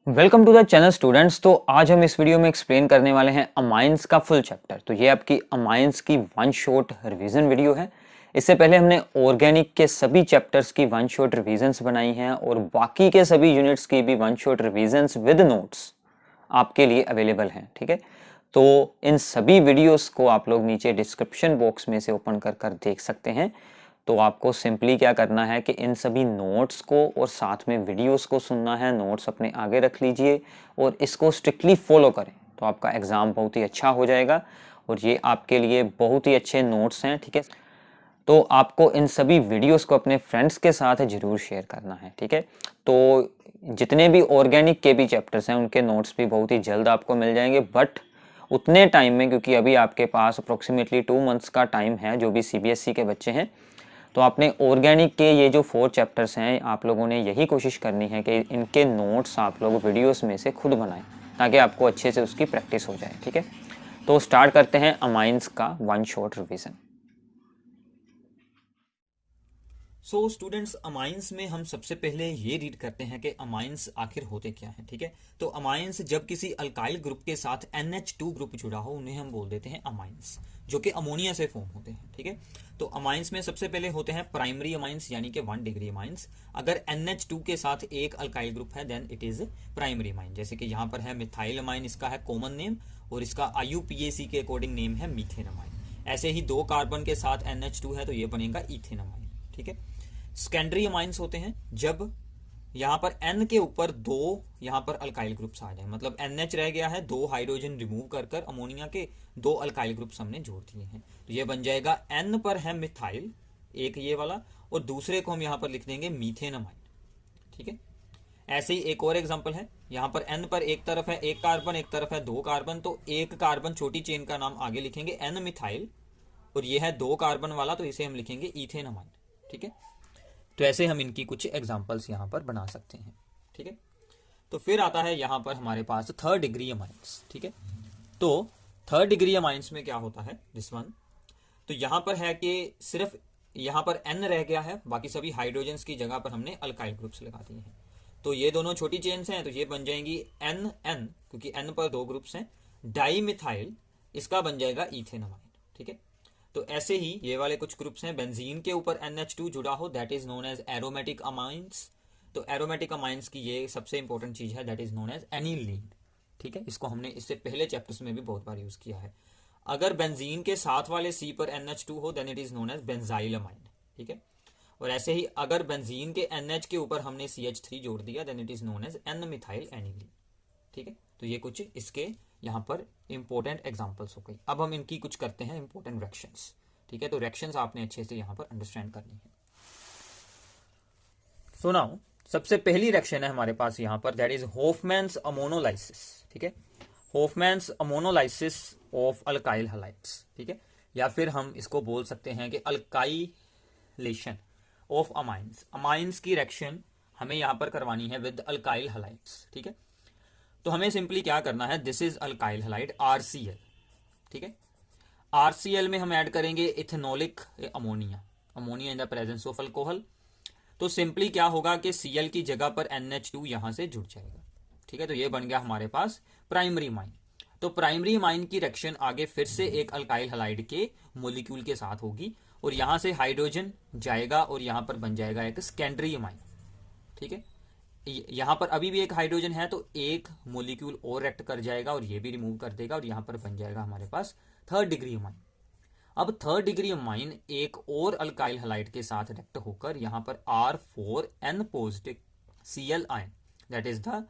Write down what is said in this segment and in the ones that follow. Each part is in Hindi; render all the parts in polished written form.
Welcome to the channel students. तो आज हम इस वीडियो में एक्सप्लेन करने वाले हैं अमाइंस का फुल चैप्टर। तो ये आपकी अमाइंस की वन शॉट रिवीजन वीडियो है। इससे पहले हमने ऑर्गेनिक के सभी चैप्टर्स की वन शॉट रिवीजन्स बनाई हैं और बाकी के सभी यूनिट्स की भी one shot revisions with notes आपके लिए अवेलेबल हैं। ठीक है, तो इन सभी वीडियोस को आप लोग नीचे डिस्क्रिप्शन बॉक्स में से ओपन कर देख सकते हैं। तो आपको सिंपली क्या करना है कि इन सभी नोट्स को और साथ में वीडियोस को सुनना है। नोट्स अपने आगे रख लीजिए और इसको स्ट्रिक्टली फॉलो करें, तो आपका एग्ज़ाम बहुत ही अच्छा हो जाएगा और ये आपके लिए बहुत ही अच्छे नोट्स हैं। ठीक है, तो आपको इन सभी वीडियोस को अपने फ्रेंड्स के साथ ज़रूर शेयर करना है। ठीक है, तो जितने भी ऑर्गेनिक के भी चैप्टर्स हैं उनके नोट्स भी बहुत ही जल्द आपको मिल जाएंगे, बट उतने टाइम में, क्योंकि अभी आपके पास अप्रोक्सीमेटली 2 मंथ्स का टाइम है जो भी सीबीएसई के बच्चे हैं। तो आपने ऑर्गेनिक के ये जो 4 चैप्टर्स हैं, आप लोगों ने यही कोशिश करनी है कि इनके नोट्स आप लोग वीडियोस में से खुद बनाएं ताकि आपको अच्छे से उसकी प्रैक्टिस हो जाए। ठीक है, तो स्टार्ट करते हैं अमाइंस का one shot revision. So students, amines में हम सबसे पहले ये रीड करते हैं कि अमाइंस आखिर होते क्या हैं। ठीक है, तो अमाइंस जब किसी अल्काइल ग्रुप के साथ NH2 ग्रुप जुड़ा हो उन्हें हम बोल देते हैं अमाइंस, जो कि अमोनिया से फॉर्म होते हैं। ठीक है, तो अमाइंस में सबसे पहले होते हैं प्राइमरी अमाइंस, यानी कि 1 डिग्री अमाइंस। अगर NH2 के साथ एक अल्काइल ग्रुप है then it is primary amine. जैसे कि यहाँ पर है मिथाइल अमाइन, इसका है कॉमन नेम और इसका IUPAC के अकॉर्डिंग नेम है मीथेन अमाइन। ऐसे ही 2 कार्बन के साथ NH2 है तो ये बनेगा इथेन अमाइन। ठीक है, सेकेंडरी अमाइंस होते हैं जब यहां पर N के ऊपर 2 यहां पर अल्काइल ग्रुप्स आ जाए, मतलब NH रह गया है, 2 हाइड्रोजन रिमूव कर अमोनिया के 2 अल्काइल ग्रुप्स हमने जोड़ दिए हैं, तो ये बन जाएगा N पर है मिथाइल, एक ये वाला, और दूसरे को हम यहां पर लिख देंगे मीथेन अमाइन। ठीक है, ऐसे ही एक और एग्जांपल है, यहां पर N पर एक तरफ है 1 कार्बन, एक तरफ है 2 कार्बन, तो 1 कार्बन छोटी चेन का नाम आगे लिखेंगे N मिथाइल, और ये है 2 कार्बन वाला तो इसे हम लिखेंगे इथेन अमाइन। ठीक है, तो ऐसे हम इनकी कुछ एग्जांपल्स यहां पर बना सकते हैं। ठीक है, तो फिर आता है यहां पर हमारे पास 3rd डिग्री अमाइंस। ठीक है, तो 3rd डिग्री अमाइंस में क्या होता है, दिस वन, तो यहां पर है कि सिर्फ यहां पर N रह गया है, बाकी सभी हाइड्रोजन्स की जगह पर हमने अल्काइल ग्रुप्स लगा दिए हैं। तो ये दोनों छोटी चेन्स हैं तो ये बन जाएंगी NN, क्योंकि N पर 2 ग्रुप्स हैं, डाई मिथाइल, इसका बन जाएगा इथेन अमाइन। ठीक है, तो ऐसे ही ये वाले कुछ ग्रुप्स हैं, बेंजीन के ऊपर NH2 जुड़ा हो that is known as aromatic amines. तो एरोमेटिक अमाइंस की ये सबसे इंपॉर्टेंट चीज है, that is known as aniline. ठीक है, इसको हमने इससे पहले चैप्टर्स में भी बहुत बार यूज किया है। अगर बेंजीन के साथ वाले C पर NH2 हो then it is known as benzyl amine. ठीक है, और ऐसे ही अगर बेंजीन के NH के ऊपर हमने CH3 जोड़ दिया then it is known as N methyl aniline. ठीक है, तो ये कुछ इसके यहाँ पर इंपॉर्टेंट एग्जांपल्स हो गई। अब हम इनकी कुछ करते हैं इंपॉर्टेंट रिएक्शंस। ठीक है, तो रिएक्शंस आपने अच्छे से यहाँ पर अंडरस्टैंड करनी है। सो नाउ सबसे पहली रिएक्शन है हमारे पास यहाँ पर, दैट इज होफमैन्स अमोनोलाइसिस। ठीक है, होफमैन्स अमोनोलाइसिस ऑफ अल्काइल हैलाइड्स। ठीक है, या फिर हम इसको बोल सकते हैं कि अल्काइलेशन ऑफ अमाइंस। अमाइंस की रिएक्शन हमें यहाँ पर करवानी है विद अल्काइल हैलाइड्स। ठीक है, तो हमें सिंपली क्या करना है, this is alkyl halide RCl। ठीक है, RCl में हम ऐड करेंगे ethanolic ammonia, ammonia in the presence of alcohol. तो सिंपली क्या होगा कि Cl की जगह पर NH2 यहां से जुड़ जाएगा। ठीक है, तो ये बन गया हमारे पास प्राइमरी अमाइन। तो प्राइमरी अमाइन की रिएक्शन आगे फिर से एक अल्काइल हैलाइड के मॉलिक्यूल के साथ होगी और यहां से हाइड्रोजन जाएगा और यहां पर बन जाएगा एक सेकेंडरी अमाइन। ठीक है, यहां पर अभी भी एक हाइड्रोजन है तो एक मॉलिक्यूल और रिएक्ट कर जाएगा और ये भी रिमूव कर देगा और यहां पर बन जाएगा हमारे पास 3rd डिग्री अमाइन। अब 3rd डिग्री अमाइन एक और अल्काइल हैलाइड के साथ रिएक्ट होकर यहां पर R4N positive Cl ion, that is the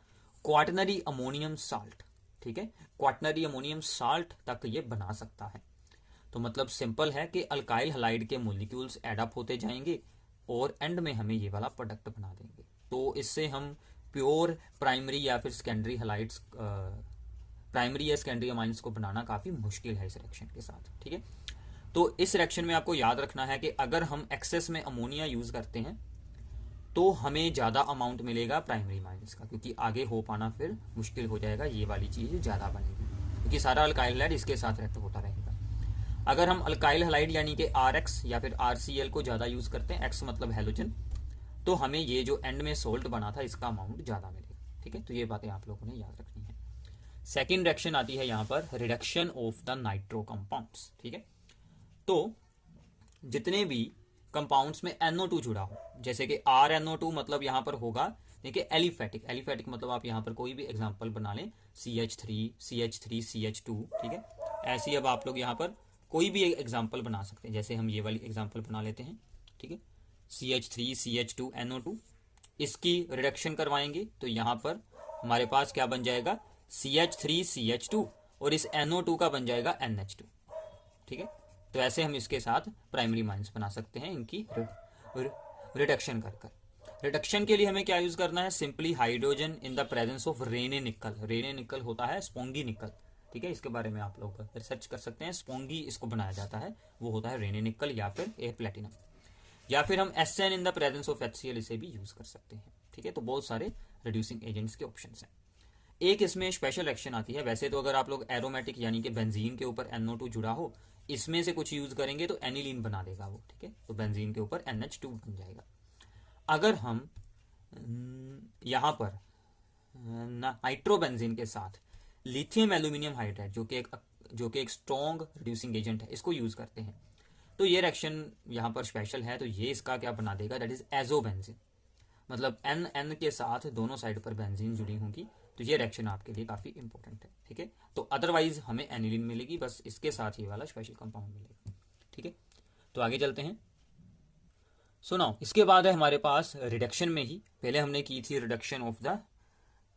quaternary ammonium salt. ठीक है, क्वाटनरी अमोनियम साल्ट तक ये बना सकता है। तो मतलब सिंपल है कि अल्काइल हैलाइड के मॉलिक्यूल्स एड अप होते जाएंगे और एंड में हमें ये वाला प्रोडक्ट बना देंगे। तो इससे हम प्योर प्राइमरी या फिर सेकेंडरी हैलाइड्स, प्राइमरी या सेकेंडरी अमाइंस को बनाना काफी मुश्किल है इस रिएक्शन के साथ। ठीक है, तो इस रिएक्शन में आपको याद रखना है कि अगर हम एक्सेस में अमोनिया यूज करते हैं तो हमें ज्यादा अमाउंट मिलेगा प्राइमरी अमाइंस का, क्योंकि आगे हो पाना फिर मुश्किल हो जाएगा, ये वाली चीज ज्यादा बनेगी क्योंकि सारा अल्काइल हैलाइड इसके साथ रिएक्ट होता रहेगा। अगर हम अल्काइल हैलाइड यानी कि RX या फिर RCl को ज्यादा यूज करते हैं, X मतलब हेलोजन, तो हमें ये जो एंड में सोल्ट बना था इसका अमाउंट ज्यादा मिलेगा। ठीक है, तो ये बातें आप लोगों ने याद रखनी है। सेकेंड रिएक्शन आती है यहाँ पर reduction of the nitro compounds. ठीक है, तो जितने भी कंपाउंड्स में NO2 जुड़ा हो, जैसे कि RNO2 मतलब यहाँ पर होगा देखिए एलिफेटिक। एलिफेटिक मतलब आप यहाँ पर कोई भी एग्जांपल बना लें, CH3 CH3 CH2। ठीक है, ऐसे ही अब आप लोग यहाँ पर कोई भी एग्जांपल बना सकते हैं। जैसे हम ये वाली एग्जांपल बना लेते हैं। ठीक है, CH3 CH2 NO2, इसकी रिडक्शन करवाएंगे तो यहाँ पर हमारे पास क्या बन जाएगा, CH3 CH2, और इस NO2 का बन जाएगा NH2। ठीक है, तो ऐसे हम इसके साथ प्राइमरी माइंस बना सकते हैं इनकी रिडक्शन कर। रिडक्शन के लिए हमें क्या यूज करना है, simply hydrogen in the presence of Raney nickel. Raney nickel होता है स्पोंगी निकल। ठीक है, इसके बारे में आप लोग रिसर्च कर सकते हैं। स्पोंगी इसको बनाया जाता है, वो होता है रेने निकल या फिर ए प्लेटिनम, या फिर हम SN in the presence of HCl इसे भी यूज कर सकते हैं। ठीक है, तो बहुत सारे रिड्यूसिंग एजेंट्स के ऑप्शन हैं। एक इसमें स्पेशल एक्शन आती है। वैसे तो अगर आप लोग एरोमेटिक यानी कि बेंजीन के ऊपर NO2 जुड़ा हो, इसमें से कुछ यूज करेंगे तो एनिलीन बना देगा वो। ठीक है, तो बेंजीन के ऊपर NH2 बन जाएगा। अगर हम यहाँ पर नाइट्रोबेंजीन के साथ लिथियम एल्यूमिनियम हाइड्राइड जो कि एक स्ट्रॉन्ग रिड्यूसिंग एजेंट है, इसको यूज करते हैं, तो ये रिएक्शन यहाँ पर स्पेशल है। तो ये इसका क्या बना देगा, दैट इज एजोबेंजीन। मतलब N के साथ दोनों साइड पर बेंजीन जुड़ी होंगी, तो ये रिएक्शन आपके लिए काफी इंपॉर्टेंट है। ठीक है, तो अदरवाइज हमें एनिलीन मिलेगी, बस इसके साथ ये वाला स्पेशल कंपाउंड मिलेगा। ठीक है, तो आगे चलते हैं। सो नाउ इसके बाद है हमारे पास रिडक्शन में ही पहले हमने की थी reduction of the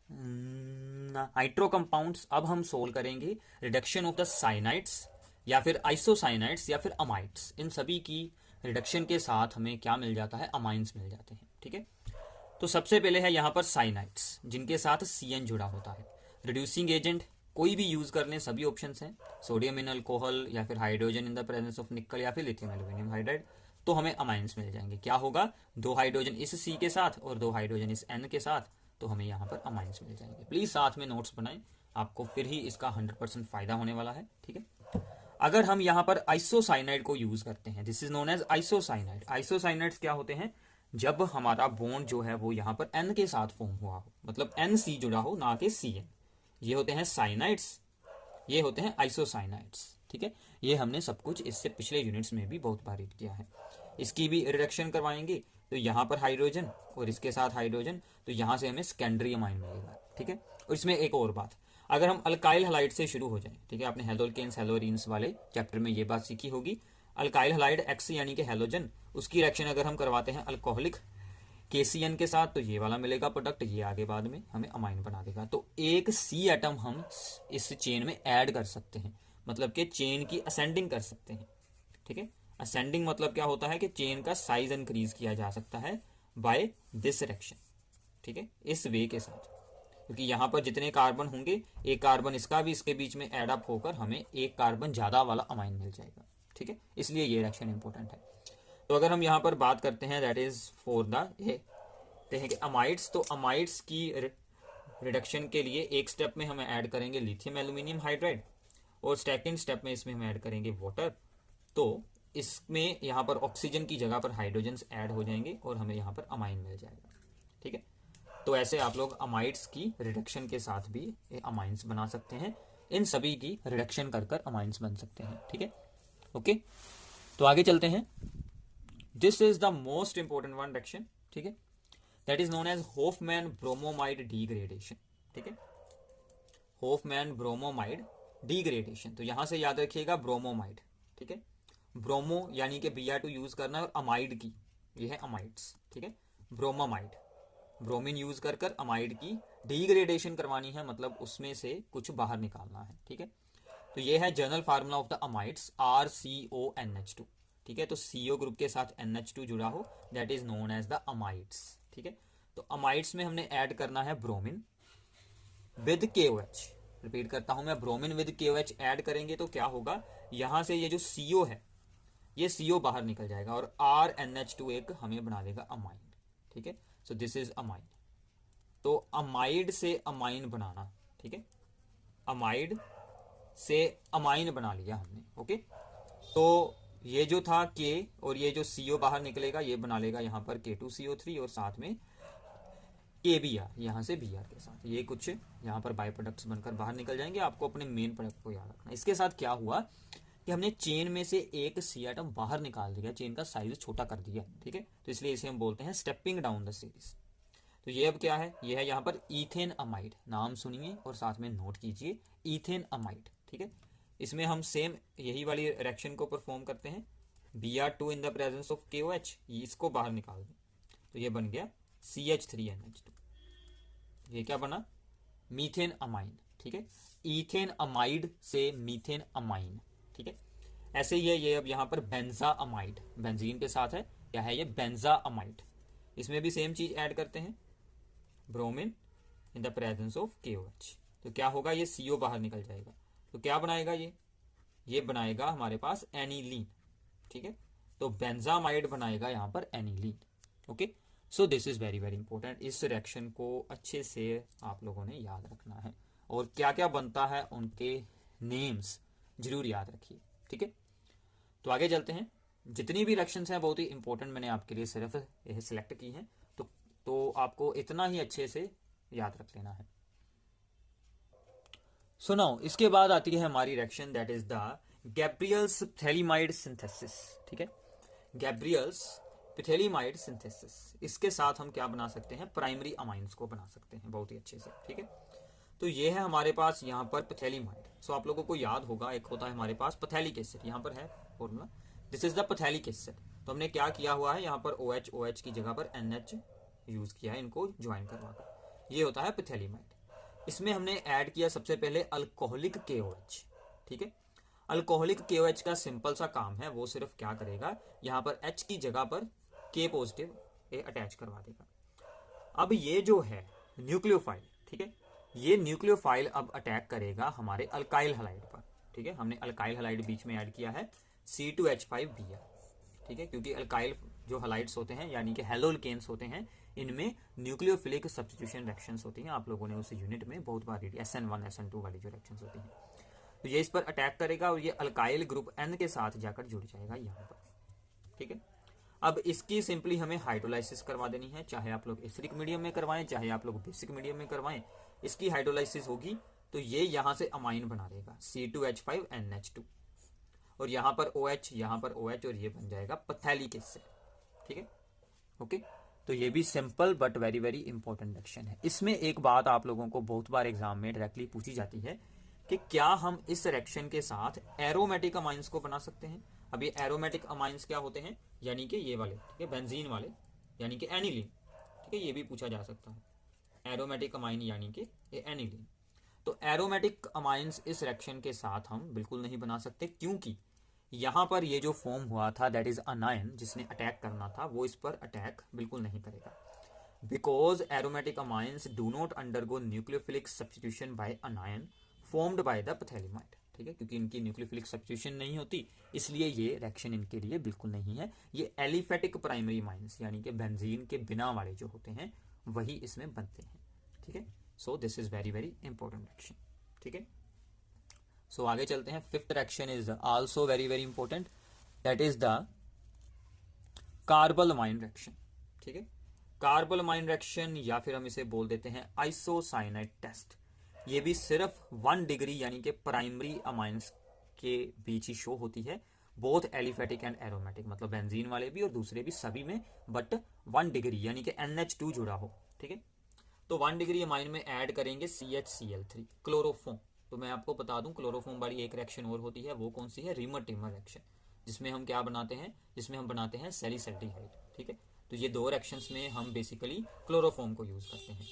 nitro compounds. अब हम सोल्व करेंगे रिडक्शन ऑफ द साइनाइड्स या फिर आइसोसाइनाइड्स या फिर अमाइड्स। इन सभी की रिडक्शन के साथ हमें क्या मिल जाता है, अमाइंस मिल जाते हैं। ठीक है, तो सबसे पहले है यहाँ पर साइनाइड्स जिनके साथ CN जुड़ा होता है। रिड्यूसिंग एजेंट कोई भी यूज कर लें, सभी ऑप्शंस हैं, सोडियम इन अल्कोहल या फिर hydrogen in the presence of निकल या फिर लिथियम एल्यूमिनियम हाइड्राइड, तो हमें अमाइंस मिल जाएंगे। क्या होगा, 2 हाइड्रोजन इस C के साथ और 2 हाइड्रोजन इस N के साथ, तो हमें यहाँ पर अमाइंस मिल जाएंगे। प्लीज साथ में नोट्स बनाएं, आपको फिर ही इसका 100% फायदा होने वाला है। ठीक है, अगर हम यहाँ पर आइसोसाइनाइड को यूज करते हैं, this is known as isocyanide. Isocyanides क्या होते हैं, जब हमारा बॉन्ड जो है वो यहाँ पर N के साथ फॉर्म हुआ हो, मतलब NC जुड़ा हो ना कि CN, ये होते हैं साइनाइड्स, ये होते हैं आइसोसाइनाइड्स। ठीक है, ये हमने सब कुछ इससे पिछले यूनिट्स में भी बहुत बार रीड किया है। इसकी भी रिडक्शन करवाएंगे तो यहाँ पर हाइड्रोजन और इसके साथ हाइड्रोजन, तो यहाँ से हमें सेकेंडरी अमाइन मिलेगा। ठीक है, और इसमें एक और बात, अगर हम अल्काइल हलाइड से शुरू हो जाए, ठीक है, आपने हेलोल्केन्स हेलोरीन्स वाले चैप्टर में ये बात सीखी होगी। अल्काइल हलाइड X यानी कि हेलोजन, उसकी रिएक्शन अगर हम करवाते हैं अल्कोहलिक KCN के साथ, तो ये वाला मिलेगा प्रोडक्ट, ये आगे बाद में हमें अमाइन बना देगा। तो एक C एटम हम इस चेन में ऐड कर सकते हैं, मतलब कि चेन की असेंडिंग कर सकते हैं। ठीक है, असेंडिंग मतलब क्या होता है कि चेन का साइज इंक्रीज किया जा सकता है बाय दिस रिएक्शन। ठीक है, इस वे के साथ, क्योंकि यहाँ पर जितने कार्बन होंगे, एक कार्बन इसका भी इसके बीच में एड अप होकर हमें एक कार्बन ज्यादा वाला अमाइन मिल जाएगा। ठीक है, इसलिए ये रिएक्शन इंपॉर्टेंट है। तो अगर हम यहाँ पर बात करते हैं that is for the amides, तो अमाइड्स की रिडक्शन के लिए एक स्टेप में हमें ऐड करेंगे लिथियम एल्यूमिनियम हाइड्राइड और सेकेंड स्टेप में इसमें हम ऐड करेंगे वाटर। तो इसमें यहाँ पर ऑक्सीजन की जगह पर हाइड्रोजन ऐड हो जाएंगे और हमें यहाँ पर अमाइन मिल जाएगा। ठीक है, तो ऐसे आप लोग अमाइड्स की रिडक्शन के साथ भी अमाइंस बना सकते हैं। इन सभी की रिडक्शन कर कर अमाइंस बन सकते हैं। ठीक है, ओके, तो आगे चलते हैं। This is the most important one reaction. ठीक है, that is known as Hofmann bromamide degradation. ठीक है, होफमैन ब्रोमोमाइड डिग्रेडेशन, तो यहां से याद रखिएगा ब्रोमोमाइड। ठीक है, ब्रोमो यानी कि Br2 यूज करना है और अमाइड की, ये है अमाइड्स। ठीक है, ब्रोमोमाइड, ब्रोमीन यूज कर कर अमाइड की डिग्रेडेशन करवानी है, मतलब उसमें से कुछ बाहर निकालना है। ठीक है, तो ये है general formula of the amides RCONH2। ठीक है, तो CO ग्रुप के साथ NH2 जुड़ा हो, that is known as the amides. ठीक है, तो अमाइड्स में हमने ऐड करना है ब्रोमीन विद KOH। रिपीट करता हूं मैं, ब्रोमीन विद KOH ऐड करेंगे तो क्या होगा, यहां से ये जो CO है, ये CO बाहर निकल जाएगा और RNH2 एक हमें बना देगा अमाइन। ठीक है, सो दिस इज अमाइन। तो अमाइड से अमाइन बनाना, ठीक है, अमाइड से अमाइन बना लिया हमने। ओके, तो ये जो था K और ये जो CO बाहर निकलेगा, ये बना लेगा यहाँ पर K2CO3 और साथ में KBr यहाँ से Br के साथ, ये कुछ यहाँ पर बाई प्रोडक्ट्स बनकर बाहर निकल जाएंगे। आपको अपने मेन प्रोडक्ट को याद रखना। इसके साथ क्या हुआ कि हमने चेन में से एक C एटम बाहर निकाल दिया, चेन का साइज छोटा कर दिया, ठीक है। तो इसलिए इसे हम बोलते हैं स्टेपिंग डाउन द सीरीज। तो ये अब क्या है, ये है यहाँ पर ईथेन अमाइड, नाम सुनिए और साथ में नोट कीजिए, ईथेन अमाइड, ठीक है। इसमें हम सेम यही वाली रिएक्शन को परफॉर्म करते हैं, Br2 in the presence of KOH, इसको बाहर निकाल दें तो ये बन गया CH3NH2। ये क्या बना, मीथेन अमाइन, ठीक है। ईथेन अमाइड से मीथेन अमाइन, ठीक है। ऐसे ही है ये अब यहाँ पर बेंजा अमाइड, बेंजीन के साथ है, क्या है ये, बेंजा अमाइड। इसमें भी सेम चीज ऐड करते हैं, bromine in the presence of KOH। तो क्या होगा, ये CO बाहर निकल जाएगा। तो क्या बनाएगा ये बनाएगा हमारे पास एनिलीन, ठीक है। तो बेंजामाइड बनाएगा यहाँ पर aniline. Okay, so this is very very important. इस रिएक्शन को अच्छे से आप लोगों ने याद रखना है और क्या क्या बनता है उनके नेम्स जरूर याद रखिए, ठीक है। तो आगे चलते हैं। जितनी भी रिएक्शंस हैं बहुत ही इंपॉर्टेंट मैंने आपके लिए सिर्फ यह सिलेक्ट की हैं, तो आपको इतना ही अच्छे से याद रख लेना है। सो नाउ इसके बाद आती है हमारी reaction, that is the Gabriel's phthalimide synthesis, ठीक है। गैब्रियल्स पिथैलिमाइड सिंथेसिस, इसके साथ हम क्या बना सकते हैं, प्राइमरी अमाइंस को बना सकते हैं बहुत ही अच्छे से, ठीक है। तो ये है हमारे पास यहाँ पर पिथैलिमाइड। सो आप लोगों को याद होगा, एक होता है हमारे पास पैथेलिक एसिड, यहाँ पर है formula, this is the phthalic acid. तो हमने क्या किया हुआ है, यहाँ पर OH की जगह पर NH यूज किया है, इनको ज्वाइन करवाकर, ये होता है पिथैलिमाइड। इसमें हमने ऐड किया सबसे पहले अल्कोहलिक KOH, ठीक है। अल्कोहलिक KOH का सिंपल सा काम है, वो सिर्फ क्या करेगा, यहाँ पर H की जगह पर K पॉजिटिव अटैच करवा देगा। अब ये जो है न्यूक्लियोफाइल, ठीक है, ये न्यूक्लियोफाइल अब अटैक करेगा हमारे अल्काइल हैलाइड पर, ठीक है। हमने अल्काइल हैलाइड बीच में ऐड किया है C2H5Br, ठीक है, क्योंकि अल्काइल जो हैलाइड्स होते हैं यानी कि हेलोल्केन्स होते हैं, इनमें न्यूक्लियोफिलिक सब्स्टिट्यूशन रिएक्शंस होती हैं। आप लोगों ने उस यूनिट में बहुत बार रीड, SN1 SN2 वाली जो रिएक्शंस होती हैं, तो ये इस पर अटैक करेगा और ये अल्काइल ग्रुप N के साथ जाकर जुड़ जाएगा यहाँ पर, ठीक है। अब इसकी सिंपली हमें हाइड्रोलाइसिस करवा देनी है, चाहे आप लोग एसिडिक मीडियम में करवाएं, चाहे आप लोग बेसिक मीडियम में करवाएं। इसकी हाइड्रोलाइसिस होगी तो ये यहां से अमाइन बना देगा C2H5NH2, और यहाँ पर OH और ये बन जाएगा पैथेलिक एसिड, ठीक है। ओके, तो ये भी simple but very very important reaction है। इसमें एक बात आप लोगों को बहुत बार एग्जाम में डायरेक्टली पूछी जाती है कि क्या हम इस रिएक्शन के साथ एरोमेटिक अमाइंस को बना सकते हैं। अब ये एरोमेटिक अमाइंस क्या होते हैं, यानी कि ये वाले, ठीक है, बेंजीन वाले, यानी कि एनिलीन, ठीक है, ये भी पूछा जा सकता है। एरोमेटिक अमाइन यानी कि ये एनिलीन। तो एरोमेटिक अमाइंस इस रिएक्शन के साथ हम बिल्कुल नहीं बना सकते, क्योंकि यहां पर ये जो फॉर्म हुआ था दैट इज अनायन, जिसने अटैक करना था, वो इस पर अटैक बिल्कुल नहीं करेगा, because aromatic amines do not undergo nucleophilic substitution by anion formed by the phthalimide, ठीक है, क्योंकि इनकी न्यूक्लियोफिलिक सब्स्टिट्यूशन नहीं होती, इसलिए ये रिएक्शन इनके लिए बिल्कुल नहीं है। ये एलिफेटिक प्राइमरी अमाइंस यानी कि बेंजीन के बिना वाले जो होते हैं वही इसमें बनते हैं, ठीक है। So this is very very important reaction, ठीक है। सो आगे चलते हैं। Fifth reaction is also very very important, that is the carbylamine reaction, ठीक है। कार्बोलमाइन रिएक्शन या फिर हम इसे बोल देते हैं आइसोसाइनाइड टेस्ट। ये भी सिर्फ 1 डिग्री यानी कि प्राइमरी अमाइंस के बीच ही शो होती है, बोथ एलिफेटिक एंड एरोमेटिक, मतलब बेंजीन वाले भी और दूसरे भी, सभी में, बट 1 डिग्री यानी कि NH2 जुड़ा हो, ठीक है। तो 1 डिग्री अमाइन में ऐड करेंगे CHCl3 क्लोरोफॉर्म। तो मैं आपको बता दूं क्लोरोफॉर्म वाली एक रिएक्शन और होती है, वो कौन सी है, रिमर टिमर रिएक्शन, जिसमें हम क्या बनाते हैं, जिसमें हम बनाते हैं सैलिसल्डिहाइड, ठीक है। तो ये दो रिएक्शंस में हम बेसिकली क्लोरोफॉर्म को यूज करते हैं।